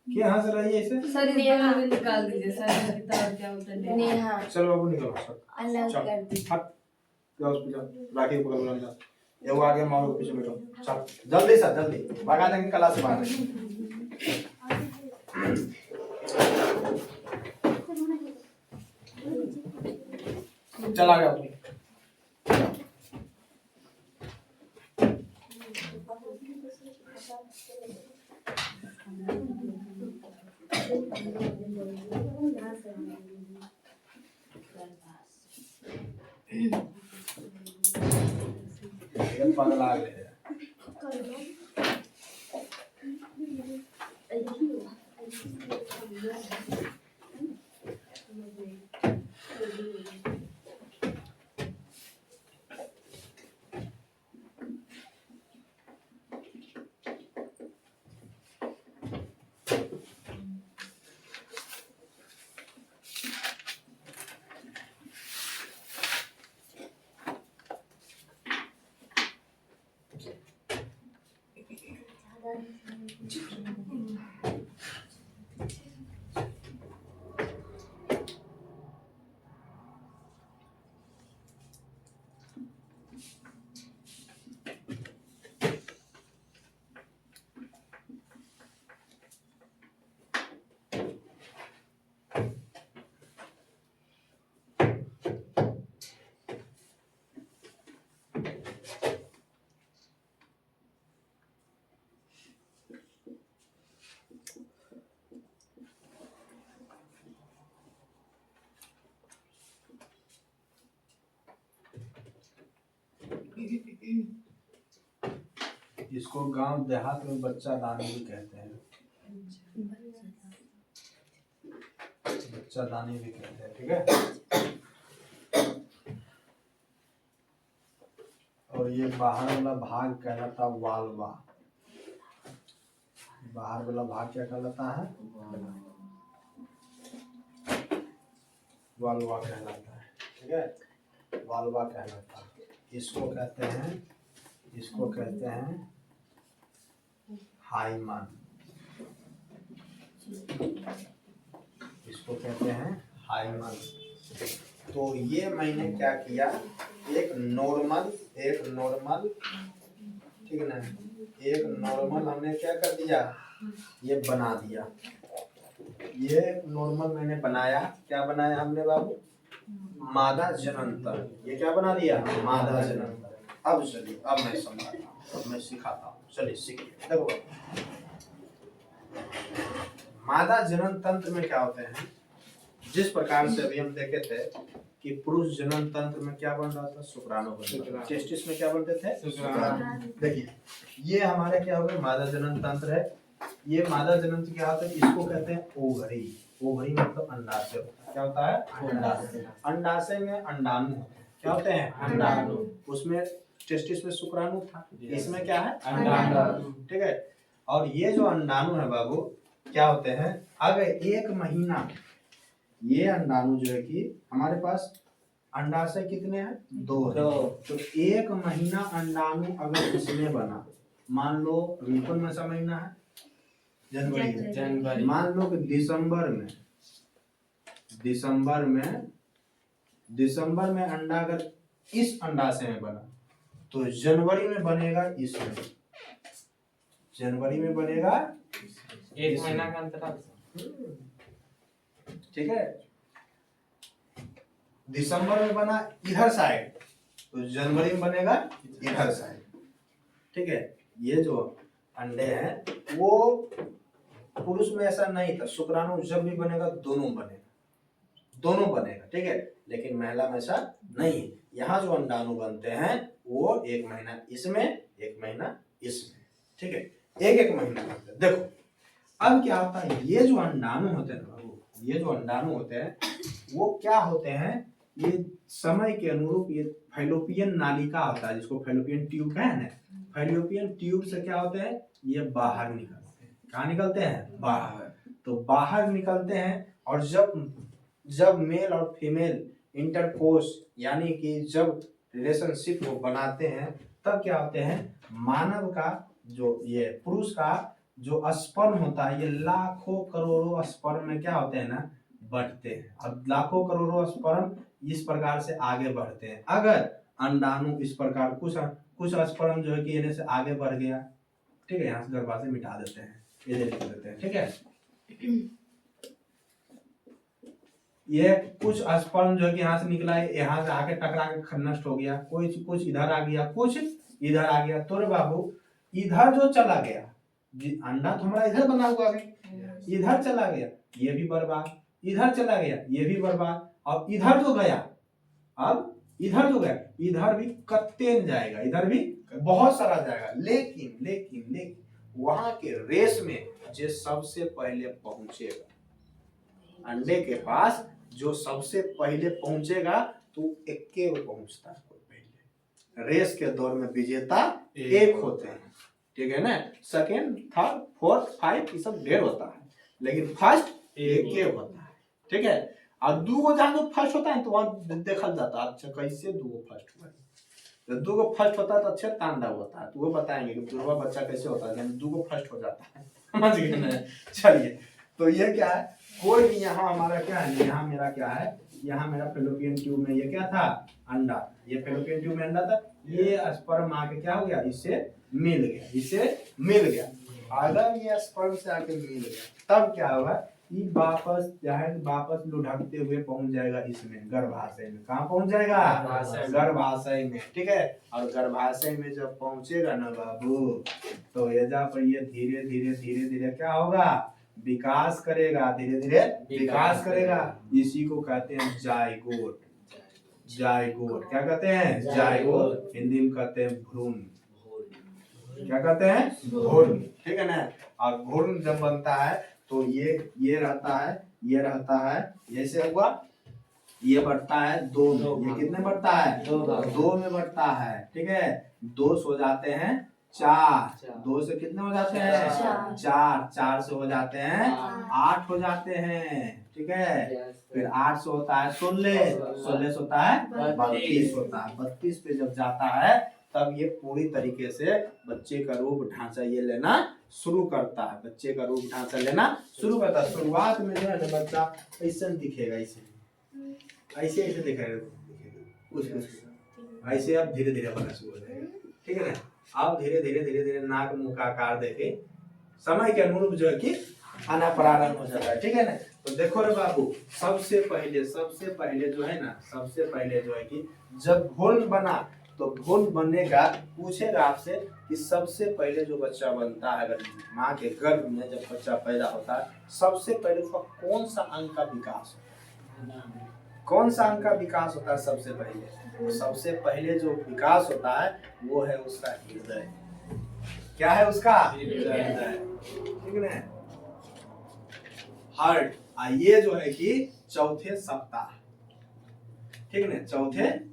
S1: क्या हंस रही है इसे?
S3: सर नेहा भी निकाल दीजिए सर, किताब क्या होता है
S5: नेहा
S1: चलो बाबू निकलो सब।
S5: अलग
S1: चल।
S5: कर दी।
S1: हट जाओ उस पे जाओ, राखी को पकड़ लो, एगो आगे मारो पीछे बैठो, चल जल्दी सर जल्दी भगा देंगे क्लास से बाहर। चल आ जाओ। ये पगला गए हैं। इसको गांव देहात में बच्चा दानी भी कहते हैं, बच्चा दानी भी कहते हैं, ठीक है। और ये बाहर वाला भाग कहलाता वाल्वा, बाहर वाला भाग क्या कहलाता है, वाल्वा कहलाता है, ठीक है, वाल्वा कहलाता है। इसको कहते हैं हाइमन, इसको कहते हैं हाइमन। तो ये मैंने क्या किया, एक नॉर्मल ठीक है ना, एक नॉर्मल हमने क्या कर दिया, ये बना दिया, ये नॉर्मल मैंने बनाया। क्या बनाया हमने बाबू, मादा जननतर, ये क्या बना दिया, मादा जननतर। अब चलिए, अब मैं समझाता हूँ, अब मैं सिखाता हूँ, चलिए सीखिए। देखो मादा जनन तंत्र में क्या होते हैं, जिस प्रकार से अभी हम देखे थे कि पुरुष जनन तंत्र में क्या बन रहा था, शुक्राणु बन रहा था, टेस्टिस में क्या बनते थे, शुक्राणु। देखिए ये हमारे क्या हो गए, मादा जनन तंत्र है। ये मादा जनन क्या होता है, इसको कहते हैं ओवरी। ओवरी मतलब अंडाशय होता है, क्या होता है, अंडाशय। अंडाशय में अंडाणु होते हैं, क्या होते हैं, अंडाणु। उसमें टेस्टिस में शुक्राणु था, इसमें क्या है, अंडाणु, ठीक है। और ये जो अंडाणु है बाबू क्या होते हैं, अगर एक महीना, ये अंडाणु जो है कि हमारे पास अंडाशय कितने हैं, 2 है। तो एक महीना अंडाणु अगर इसमें बना, मान लो अभी कौन में सा महीना है, जनवरी, मान लो कि दिसंबर में अंडा अगर इस अंडाशय में बना, तो जनवरी में बनेगा इसमें, जनवरी में बनेगा,
S2: एक महीना का अंतराल,
S1: ठीक है। दिसंबर में बना इधर साइड, तो जनवरी में बनेगा इधर साइड, ठीक है। ये जो अंडे हैं वो पुरुष में ऐसा नहीं था, शुक्राणु जब भी बनेगा दोनों बनेगा, ठीक है। लेकिन महिला में ऐसा नहीं है। यहाँ जो अंडाणु बनते हैं वो एक महीना इसमें, एक महीना इसमें, ठीक है, एक एक महीना करते हैं। देखो अब क्या होता है, ये जो अंडाणु होते हैं ना बाबू, ये जो अंडाणु होते हैं वो क्या होते हैं, ये समय के अनुरूप ये फैलोपियन नालिका होता है जिसको फैलोपियन ट्यूब कहे ना, फैलोपियन ट्यूब से क्या होते हैं, ये बाहर निकलते हैं। कहाँ निकलते हैं? बाहर। तो बाहर निकलते हैं और जब मेल और फीमेल इंटरकोर्स यानी कि जब रिलेशनशिप को बनाते हैं तब क्या होते हैं, मानव का जो ये पुरुष का जो स्पर्म होता है ये लाखों करोड़ों स्पर्म में क्या होते हैं ना, बढ़ते हैं। अब लाखों करोड़ों स्पर्म इस प्रकार से आगे बढ़ते हैं। अगर अंडाणु इस प्रकार कुछ स्पर्म जो है कि इन्हें से आगे बढ़ गया, ठीक है, यहाँ से गर्भाशय मिटा देते हैं, ये लिख देते हैं, ठीक है। ये कुछ स्पर्म जो है कि यहाँ से निकला है, यहाँ से आके टकरा के नष्ट हो गया, कुछ इधर आ गया, कुछ इधर आ गया। तो रे बाबू इधर जो चला गया, अंडा तो हमारा इधर बना हुआ है, इधर चला गया ये भी बर्बाद, इधर चला गया ये भी बर्बाद। अब इधर जो गया, अब इधर जो गया इधर भी कत्तेन जाएगा, इधर भी बहुत सारा जाएगा। लेकिन लेकिन लेकिन वहां के रेस में जो सबसे पहले पहुंचेगा अंडे के पास, जो सबसे पहले पहुंचेगा तो इक्के को पहुंचता है पहले। रेस के दौर में विजेता एक होते हैं, ठीक है ना, सेकेंड थर्ड फोर्थ फाइव ये सब ढेर होता है, लेकिन फर्स्ट एक होता है, ठीक है। और दूगो जहाँ जो फर्स्ट होता है तो वहाँ देखल जाता है, अच्छा कैसे दूगो फर्स्ट हुआ, जब दूगो फर्स्ट होता है तो अच्छे तांडव होता है, तो वो बताएंगे कि दूसरा बच्चा कैसे होता है, दूगो फर्स्ट हो जाता है, समझ गए ना। चलिए तो ये क्या है, कोई भी यहाँ हमारा क्या है, यहाँ मेरा क्या है, यहाँ मेरा फैलोपियन ट्यूब में ये क्या था, अंडा, ये फैलोपियन ट्यूब में अंडा था, ये स्पर्म आके क्या हो गया, इससे मिल गया, इससे मिल गया। अगर ये स्पर्म से आके मिल गया तब क्या होगा, ये वापस लुढ़कते हुए पहुंच जाएगा इसमें गर्भाशय में। कहाँ पहुंच जाएगा? गर्भाशय में, ठीक है। और गर्भाशय में जब पहुंचेगा ना बाबू, तो एजा पर ये धीरे धीरे धीरे धीरे क्या होगा, विकास करेगा, धीरे धीरे विकास करेगा। इसी को कहते हैं जायगोट। जायगोट क्या कहते हैं? जायगोट। हिंदी में कहते हैं भ्रूण। क्या कहते हैं? भ्रूण, ठीक है ना। और भ्रूण जब बनता है तो ये रहता है, ये रहता है, जैसे हुआ ये बढ़ता है दो में, ये कितने बढ़ता है? दो में बढ़ता है, ठीक है। दो से हो जाते हैं चार, दो से कितने हो जाते हैं? चार, चार से हो जाते हैं 8 हो जाते हैं, ठीक है। फिर 8 से होता है 16, 16 से होता है 32 होता है। 32 पे जब जाता है तब ये पूरी तरीके से बच्चे का रूप ढांचा ये लेना शुरू करता है, बच्चे का रूप ढांचा लेना शुरू करता है। शुरुआत में जो है ना बच्चा ऐसे दिखेगा, ऐसे ऐसे दिखेगा, ऐसे अब धीरे धीरे बनना शुरू हो जाएगा, ठीक है ना। अब धीरे धीरे धीरे धीरे नाक मुंह का आकार देके समय के अनुरूप जो है कि आना प्रारंभ हो जाता है, ठीक है ना। तो देखो रे बाबू, सबसे पहले जो है ना, सबसे पहले जो है कि जब भ्रूण बना तो भ्रूण बनने का पूछेगा आपसे कि सबसे पहले जो बच्चा बनता है, अगर माँ के गर्भ में जब बच्चा पैदा होता है, सबसे पहले उसका कौन सा अंग का विकास होता है? कौन सा अंग का विकास होता है सबसे पहले? सबसे पहले जो विकास होता है वो है उसका हृदय। क्या है उसका? हृदय, ठीक है ना, हार्ट। ये जो है कि चौथे सप्ताह, ठीक है ना, चौथे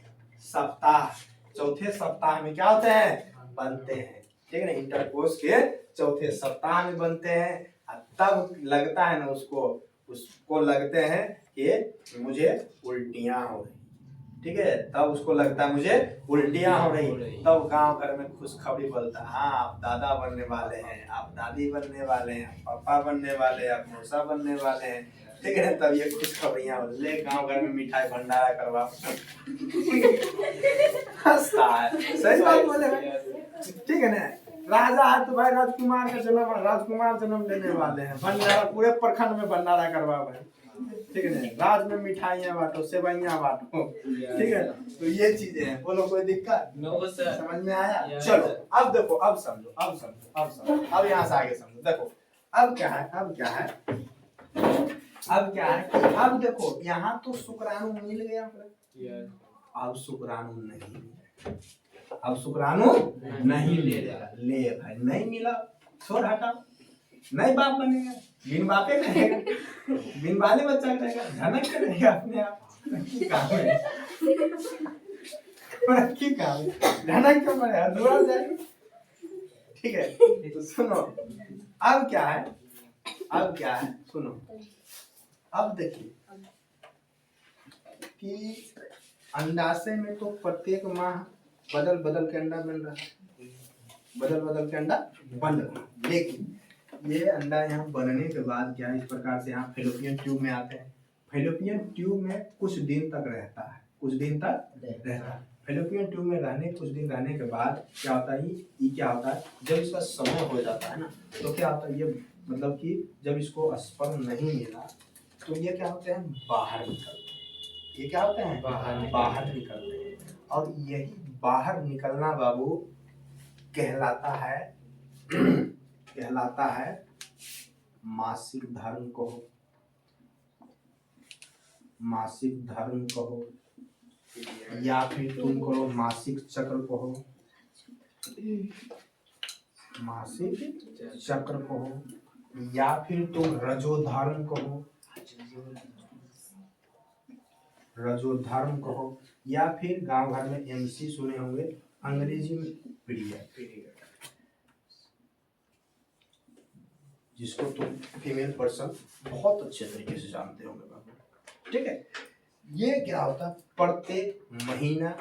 S1: सप्ताह में क्या होते हैं? बनते हैं, ठीक है ना। इंटरकोर्स के चौथे सप्ताह में बनते हैं। तब लगता है ना उसको लगते हैं कि मुझे उल्टियां हो रही, ठीक है। तब उसको लगता है मुझे उल्टियां हो रही। तब गांव घर में खुशखबरी बोलता है, हाँ आप दादा बनने वाले हैं, आप दादी बनने वाले हैं, आप पापा बनने वाले हैं, आप मौसा बनने वाले हैं, ठीक है। तब ये खुशखबरियां ले गांव घर में मिठाई भंडारा करवा हंसता है, सही बात बोले, ठीक है ना। राजा है तो भाई राजकुमार जन्म लेने वाले हैं, भंडारा पूरे प्रखंड में भंडारा करवावे, ठीक है ना। राज में मिठाइयाँ बांटो, सेवइयाँ बांटो, ठीक है। तो ये चीजें हैं, बोलो कोई दिक्कत? समझ में आया? चलो अब देखो, अब समझो, अब यहाँ से आगे समझो। देखो अब क्या है, अब देखो यहाँ तो शुक्राणु मिल गया, अब शुक्राणु नहीं मिलेगा, अब शुक्राणु नहीं मिलेगा। ले भाई नहीं मिला, छोड़ हटा, नहीं बाप बनेगा, बिन बापे रहेगा, बिन बाले बच्चा रहेगा, झनक के रहेगा अपने आप। की काम है, की काम है, झनक क्यों पड़ेगा, अधूरा हो जाएगा। ठीक है, तो सुनो अब क्या है, अब क्या है सुनो, अब देखिए कि अंडाशय में तो प्रत्येक माह बदल बदल के अंडा बन रहा है, बदल बदल के अंडा बन रहा है, लेकिन ये अंडा यहाँ बनने के बाद क्या इस प्रकार से यहाँ फैलोपियन ट्यूब में आते हैं। फैलोपियन ट्यूब में कुछ दिन तक रहता है, कुछ दिन तक रहता है। फैलोपियन ट्यूब में रहने कुछ दिन रहने के बाद क्या होता है, ये क्या होता है, जब इसका समय हो जाता है ना, तो क्या होता है, ये मतलब कि जब इसको स्पर्म नहीं मिला तो ये क्या होते हैं, बाहर निकलते हैं। ये क्या होते हैं, बाहर निकलते हैं। और यही बाहर निकलना बाबू कहलाता है कहलाता है मासिक धर्म कहो, मासिक धर्म कहो, या फिर तुम कहो मासिक चक्र कहो, मासिक चक्र कहो, या फिर तुम रजोधर्म कहो, रजोधर्म कहो, या फिर गांव घर में एमसी सुने होंगे, अंग्रेजी में पीरियड, जिसको तुम फीमेल पर्सन बहुत अच्छे तरीके से जानते होंगे बाबू। ठीक है, ये क्या होता है, प्रत्येक महीना,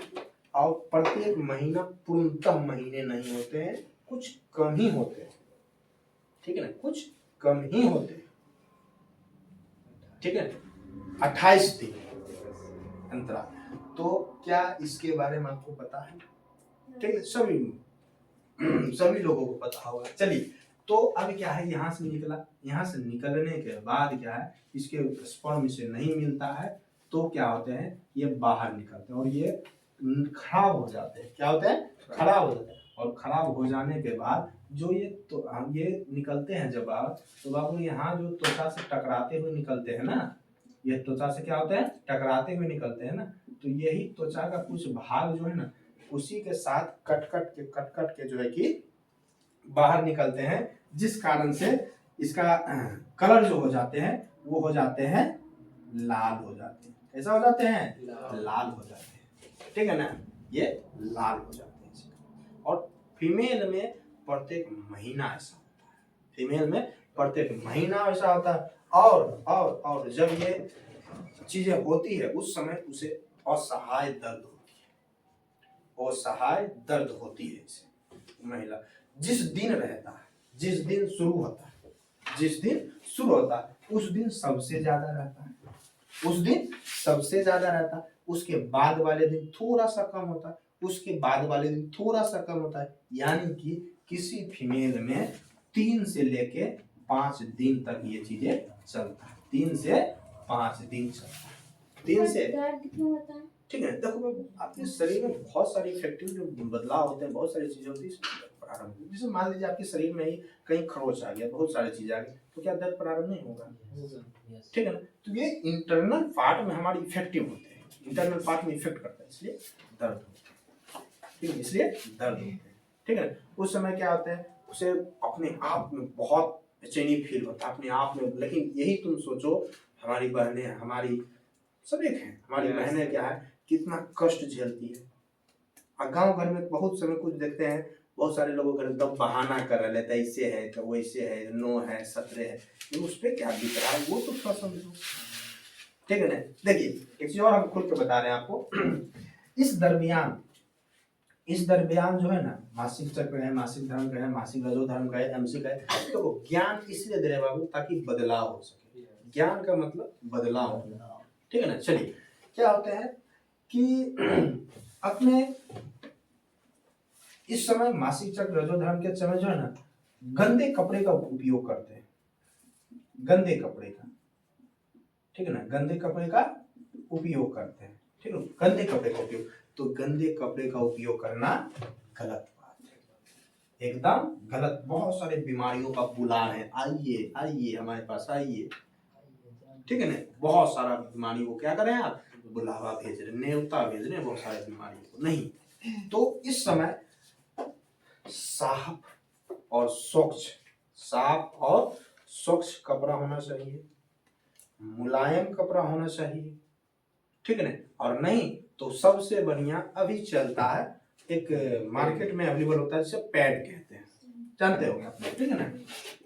S1: और प्रत्येक महीना पूर्णतः महीने नहीं होते हैं, कुछ कम ही होते हैं। ठीक है ना, कुछ कम ही होते हैं। ठीक है, 28 दिन अंतराल। तो क्या इसके बारे में आपको पता है? ठीक है, सभी लोगों को पता होगा। चलिए, तो अब क्या है, यहाँ से निकला, यहाँ से निकलने के बाद क्या है, इसके स्पर्म से नहीं मिलता है, तो क्या होते हैं, ये बाहर निकलते हैं और ये खराब हो जाते हैं। क्या होते हैं, खराब हो जाते हैं। और खराब हो जाने के बाद जो ये तो हम ये निकलते हैं जब बाहर, तो बाबू यहाँ जो त्वचा से टकराते हुए निकलते हैं ना, ये त्वचा से क्या होते हैं, टकराते हुए निकलते हैं ना, तो यही त्वचा का कुछ भाग जो है ना, उसी के साथ कट कट के जो है कि बाहर निकलते हैं, जिस कारण से इसका कलर जो हो जाते हैं वो हो जाते हैं लाल हो जाते हैं। कैसा हो जाते हैं, लाल हो जाते हैं। ठीक है ना, ये लाल हो जाते हैं। और फीमेल में प्रत्येक महीना ऐसा होता है, फीमेल में प्रत्येक महीना ऐसा होता है। और जब ये चीजें होती है उस समय उसे असहाय दर्द होती है, असहाय दर्द होती है इसे महिला। जिस दिन रहता है, जिस दिन शुरू होता है, जिस दिन शुरू होता है उस दिन सबसे ज्यादा रहता है, उस दिन सबसे ज्यादा रहता है। उसके बाद वाले दिन थोड़ा सा कम होता है, उसके बाद वाले दिन थोड़ा सा कम होता है। यानी कि किसी फीमेल में 3 से लेके 5 दिन तक ये चीजें चलता है, 3 से 5 दिन चलता है, 3 से।
S4: दर्द क्यों होता है?
S1: ठीक है, देखो आपके शरीर में बहुत सारी इफेक्टिव जो बदलाव होते हैं, बहुत सारी चीजें होती है प्रारंभ। जैसे मान लीजिए आपके शरीर में ही कहीं खरोच आ गया, बहुत सारी चीजें आ गई, तो क्या दर्द प्रारंभ नहीं होगा? ठीक है ना, तो ये इंटरनल पार्ट में हमारी इफेक्टिव होते हैं, इंटरनल पार्ट में इफेक्ट करता है, इसलिए दर्द होता है। ठीक है, इसलिए दर्द होते हैं। ठीक है, उस समय क्या होता है, उसे अपने आप में बहुत बेचैनी फील होता है अपने आप में। लेकिन यही तुम सोचो, हमारी बहनें, हमारी सब एक है, हमारी बहनें क्या है, कितना कष्ट झेलती है। और गांव घर में बहुत समय कुछ देखते हैं, बहुत सारे लोगों का एकदम बहाना कर रहे हैं, ऐसे है तो वैसे है, नो है, सतरे है, तो उस पर क्या बीत रहा है वो तो थोड़ा समझो। ठीक है ना, देखिए एक चीज और हम खुल के बता रहे हैं आपको। इस दरमियान जो है ना, मासिक चक्र है, मासिक धर्म का है, मासिक रजोधर्म का है, एमसी का है, तो ज्ञान इसलिए दे रहे बाबू ताकि बदलाव हो सके। ज्ञान का मतलब बदलाव हो। ठीक है ना, चलिए क्या होता है कि अपने इस समय मासिक चक्र रजोधर्म के समय जो है ना, गंदे कपड़े का उपयोग करते हैं, गंदे कपड़े का। ठीक है ना, गंदे कपड़े का उपयोग करते हैं। ठीक है, गंदे कपड़े का उपयोग, तो गंदे कपड़े का उपयोग करना गलत बात है, एकदम गलत। बहुत सारे बीमारियों का बुलान है, आइए आइए हमारे पास आइए। ठीक है ना, बहुत सारा बीमारियों को क्या करें आप, बुलावा भेज रहे, न्योता भेज रहे हैं बहुत सारे बीमारियों को। नहीं, तो इस समय साफ और स्वच्छ, साफ और स्वच्छ कपड़ा होना चाहिए, मुलायम कपड़ा होना चाहिए, ठीक है ना। और नहीं तो सबसे बढ़िया अभी चलता है, एक मार्केट में अवेलेबल होता है जिसे पैड कहते हैं, जानते होंगे आप, ठीक है ना,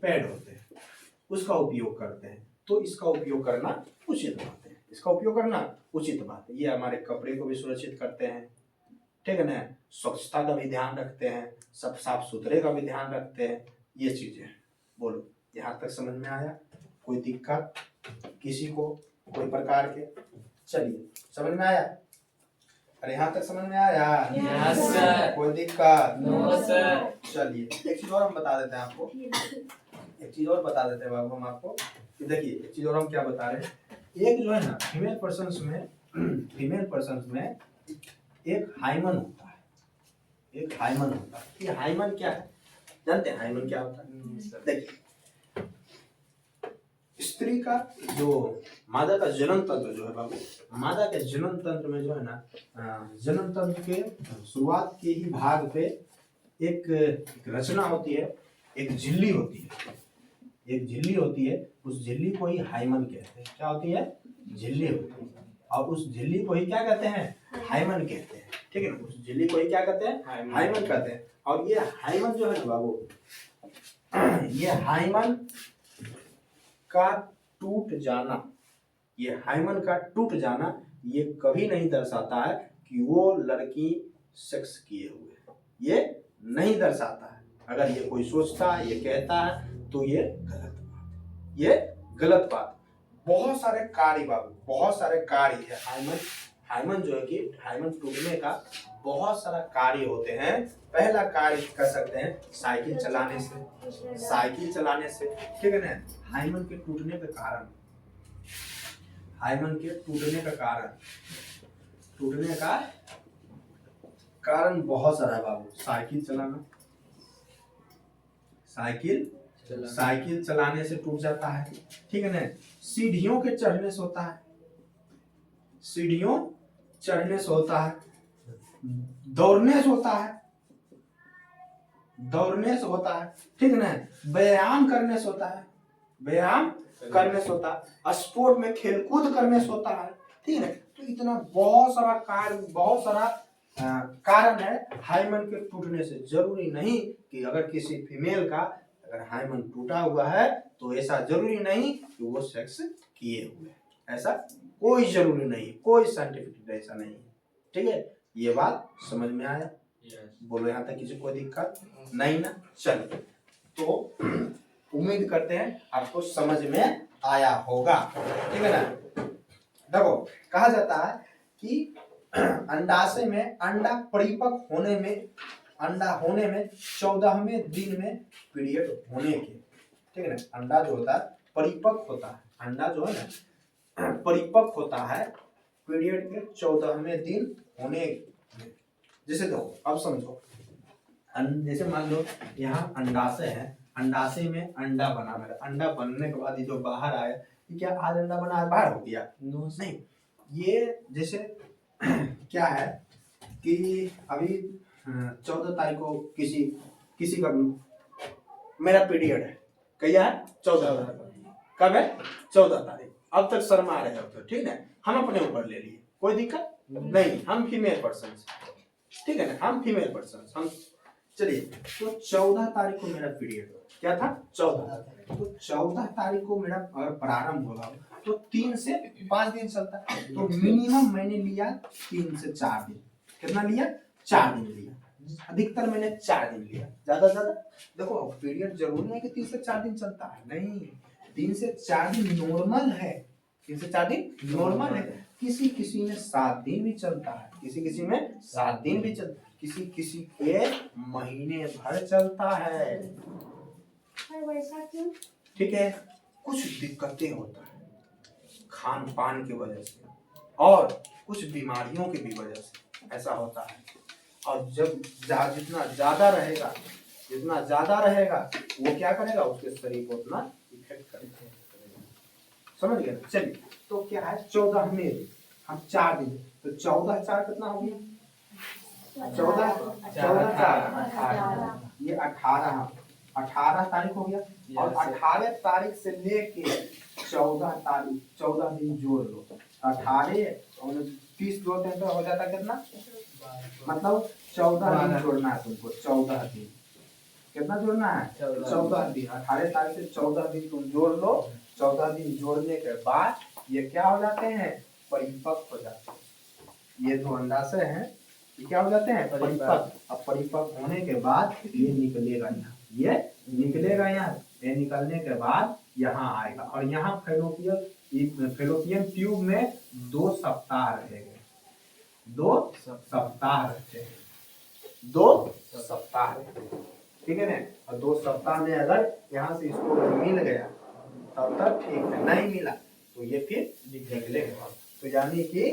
S1: पैड होते हैं, उसका उपयोग करते हैं। तो इसका उपयोग करना उचित बात है, इसका उपयोग करना उचित बात है। ये हमारे कपड़े को भी सुरक्षित करते हैं, ठीक है ना, स्वच्छता का भी ध्यान रखते हैं, सब साफ सुथरे का भी ध्यान रखते हैं, ये चीजें। बोलो यहाँ तक समझ में आया? कोई दिक्कत किसी को, कोई प्रकार के? चलिए समझ में आया? अरे यहाँ तक समझ में आया?
S2: Yes sir.
S1: कोई दिक्कत?
S2: No sir.
S1: चलिए एक चीज और हम बता देते हैं आपको, एक चीज और बता देते हैं बाबू हम आपको कि देखिए एक चीज और हम क्या बता रहे हैं। एक जो है ना फीमेल पर्सन्स में एक हाइमन होता है, एक हाइमन होता है। ये हाइमन क्या है जानते हैं? हाइमन क्या होता है? देखिए स्त्री का जो मादा का जन्म तंत्र जो है बाबू, मादा के जन्म तंत्र में जो है ना, जन्म तंत्र के शुरुआत के ही भाग पे एक रचना होती है, एक झिल्ली होती है, एक झिल्ली होती है, उस झिल्ली को ही हाइमन कहते हैं। क्या होती है? झिल्ली होती है, और उस झिल्ली को ही क्या कहते हैं? हाइमन कहते हैं, ठीक है ना। उस झिल्ली को ही क्या कहते हैं? हाइमन कहते हैं। और ये हाइमन जो है ना बाबू, ये हाइमन का टूट जाना, ये हाइमन का टूट जाना ये कभी नहीं दर्शाता है कि वो लड़की सेक्स किए हुए है, ये नहीं दर्शाता है। अगर ये कोई सोचता है, ये कहता है, तो ये गलत बात, ये गलत बात। बहुत सारे कार्य बाबू, बहुत सारे कार्य है हाइमन जो है कि हाइमन टूटने का बहुत सारा कार्य होते हैं। पहला कार्य कर सकते हैं साइकिल चलाने से, साइकिल चलाने से, ठीक है ना। हाइमन के टूटने का कारण, हाइमन के टूटने का कारण, टूटने का कारण बहुत सारा है बाबू। साइकिल चलाना, साइकिल चलाने से टूट जाता है, ठीक है ना। सीढ़ियों के चढ़ने से होता है, सीढ़ियों चढ़ने से होता है, दौड़ने से होता है, दौड़ने से होता है, ठीक है ना। व्यायाम करने से होता है, व्यायाम करने से होता है, स्पोर्ट में खेलकूद करने से होता है, ठीक है ना। तो इतना बहुत सारा कार्य, बहुत सारा कारण है हाइमन के टूटने से। जरूरी नहीं कि अगर किसी फीमेल का अगर हाइमन टूटा हुआ है तो ऐसा जरूरी नहीं कि वो सेक्स किए हुए है, ऐसा कोई जरूरी नहीं, कोई साइंटिफिक ऐसा नहीं है, ठीक है। ये बात समझ में आया? बोलो यहाँ तक किसी कोई दिक्कत नहीं ना? चलो तो उम्मीद करते हैं आपको समझ में आया होगा, ठीक है ना। देखो कहा जाता है कि अंडाशय में अंडा परिपक्व होने में, अंडा होने में 14वें दिन में पीरियड होने के, ठीक है ना। अंडा जो होता है परिपक्व होता है, अंडा जो है ना परिपक्व होता है पीरियड के 14वें दिन होने। जैसे देखो अब समझो, जैसे मान लो यहाँ अंडाशय है, अंडाशय में अंडा बना है, अंडा बनने के बाद ये जो बाहर आया, ये क्या आज अंडा बना है बाहर हो गया? नहीं, ये जैसे क्या है कि अभी 14 तारीख को किसी का मेरा पीरियड है, क्या है? 14 तारीख। कब है? 14 तारीख। अब तक शर्मा रहे हो तो ठीक है, हम अपने ऊपर ले लिए, कोई दिक्कत नहीं, हम फीमेल पर्सन, ठीक है ना, हम फीमेल पर्सन हम। चलिए तो 14 तारीख को मेरा पीरियड क्या था? 14 तारीख। तो 14 तारीख को मेरा अगर प्रारंभ होगा तो 3 से 5 दिन चलता है, तो मिनिमम मैंने लिया 3 से 4 दिन। कितना लिया? 4 दिन लिया, अधिकतर मैंने 4 दिन लिया, ज्यादा देखो पीरियड जरूरी है कि 3 से 4 दिन चलता है, नहीं, 3 से 4 दिन नॉर्मल है, 3 से 4 दिन नॉर्मल है। किसी में 7 दिन भी चलता है, किसी में 7 दिन भी चलता है, किसी के महीने भर चलता है,
S4: वैसा क्यों?
S1: ठीक है। कुछ दिक्कतें होता है खान पान की वजह से और कुछ बीमारियों की भी वजह से ऐसा होता है। और जब जितना ज्यादा रहेगा वो क्या करेगा? उसके शरीर को उतना इफेक्ट करेगा, समझ गए? चलिए तो क्या है 14 में हम 4 दिन, तो 14 4 कितना हो गया? 14 4 18, ये 18 तारीख हो गया, और 18 तारीख से लेके 14 दिन जोड़ लो। 18 और 30 जोड़ते हैं तो हो जाता कितना, मतलब 14 दिन जोड़ना है तुमको। 14 दिन कितना जोड़ना है, 14 दिन। 18 तारीख से 14 दिन तुम जोड़ लो। 14 दिन जोड़ने के बाद ये क्या हो जाते हैं, परिपक्व हो जाते हैं। ये जो अंडाशय है ये क्या हो जाते हैं, परिपक्व। अब परिपक्व होने के बाद ये निकलेगा यहाँ, ये निकलेगा यहाँ। ये निकलने के बाद यहाँ आएगा, और यहाँ फैलोपियन ट्यूब में 2 सप्ताह रहेंगे। 2 सप्ताह रहते हैं, 2 सप्ताह रहते हैं, ठीक है ना। और 2 सप्ताह में अगर यहाँ से इसको मिल गया तब तक ठीक है, नहीं मिला तो ये फिर निकलेगा। तो यानी कि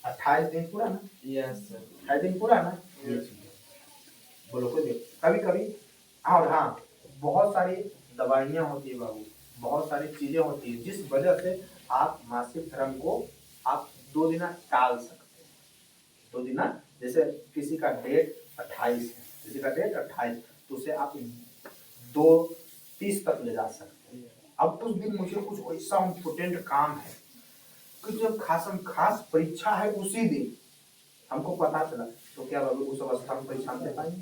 S1: 28 दिन पूरा ना,
S2: यस सर,
S1: 28 दिन पूरा ना, ये बोलो को कभी कभी। और हाँ, बहुत सारी दवाइयाँ होती है बाबू, बहुत सारी चीजें होती है जिस वजह से आप मासिक धर्म को आप 2 दिन टाल सकते हैं। 2 दिन, जैसे किसी का डेट 28 है, किसी का डेट 28, तो उसे आप 2:30 तक ले जा सकते हैं। अब उस दिन मुझे कुछ ऐसा इम्पोर्टेंट काम है कि जब खास परीक्षा है उसी दिन हमको पता चला, तो क्या बाबू उस अवस्था में परीक्षा दे पाएंगे,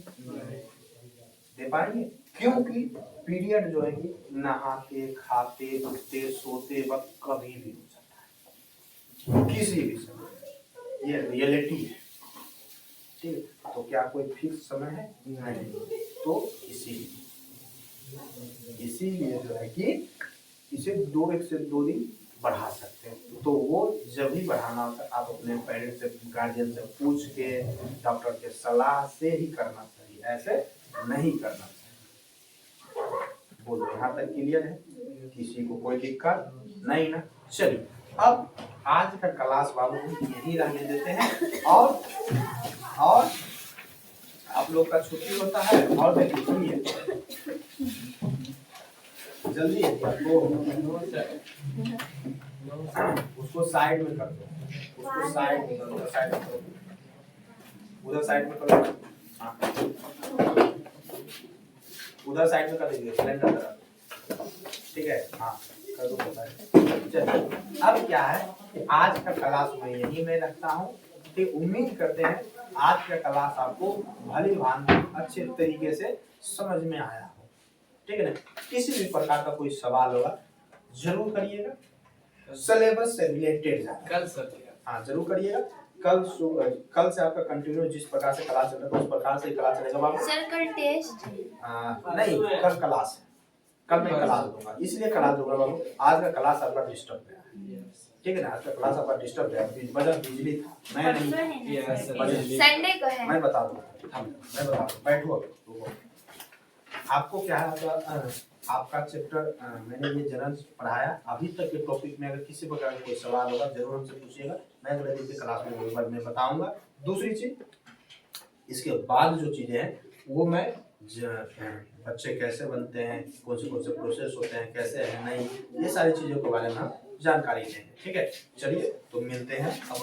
S1: दे पाएंगे? क्योंकि पीरियड जो है कि नहाते खाते उठते सोते वक्त कभी भी हो सकता है, किसी भी समय, ये रियलिटी है, ठीक है। तो क्या कोई फिक्स समय है, नहीं। तो इसीलिए जो है कि इसे 1 से 2 दिन बढ़ा सकते हैं। तो वो जब भी बढ़ाना होता है आप अपने पेरेंट्स से, गार्जियन से पूछ के, डॉक्टर के सलाह से ही करना चाहिए, ऐसे नहीं करना चाहिए। बोलो यहाँ तक क्लियर है, किसी को कोई दिक्कत नहीं ना। चलिए अब आज का क्लास बाबू यही रहने देते हैं, और आप लोग का छुट्टी होता है। और देखिए सुनिए जल्दी उसको साइड में कर दो, उसको साइड में कर दो, साइड में करो, उधर साइड में करो, उधर साइड में कर दीजिए सिलेंडर तरफ, ठीक है। हाँ कर दो साइड। चलिए अब क्या है कि आज का क्लास मैं यही में रखता हूँ। ठीक, उम्मीद करते हैं आज का क्लास आपको भली भांति अच्छे तरीके से समझ में आया हो, ठीक है ना। किसी भी प्रकार का कोई सवाल होगा जरूर करिएगा, सिलेबस से रिलेटेड
S2: कल सर,
S1: हाँ जरूर करिएगा। कल से आपका कंटिन्यू जिस प्रकार से क्लास चल रहा है उस प्रकार से क्लास चलेगा बाबू।
S5: सर कल टेस्ट
S1: नहीं, कल क्लास है, कल मैं क्लास दूंगा, इसलिए क्लास दूंगा बाबू। आज का क्लास आपका डिस्टर्ब गया, ठीक है ना। आज का क्लास आपका डिस्टर्ब गया, वजह बिजली था, मैं नहीं,
S5: संडे को है,
S1: मैं बता दूंगा, मैं बता दूंगा, बैठो। आपको क्या है, आपका चैप्टर मैंने ये जनरल पढ़ाया। अभी तक के टॉपिक में अगर किसी प्रकार का कोई सवाल होगा जरूर हमसे पूछिएगा, मैं अगले दिन की क्लास में मैं बताऊंगा। दूसरी चीज, इसके बाद जो चीजें हैं वो मैं बच्चे कैसे बनते हैं, कौन से प्रोसेस होते हैं, कैसे है नहीं, ये सारी चीजों के बारे में हम जानकारी देंगे, ठीक है। चलिए तो मिलते हैं अब।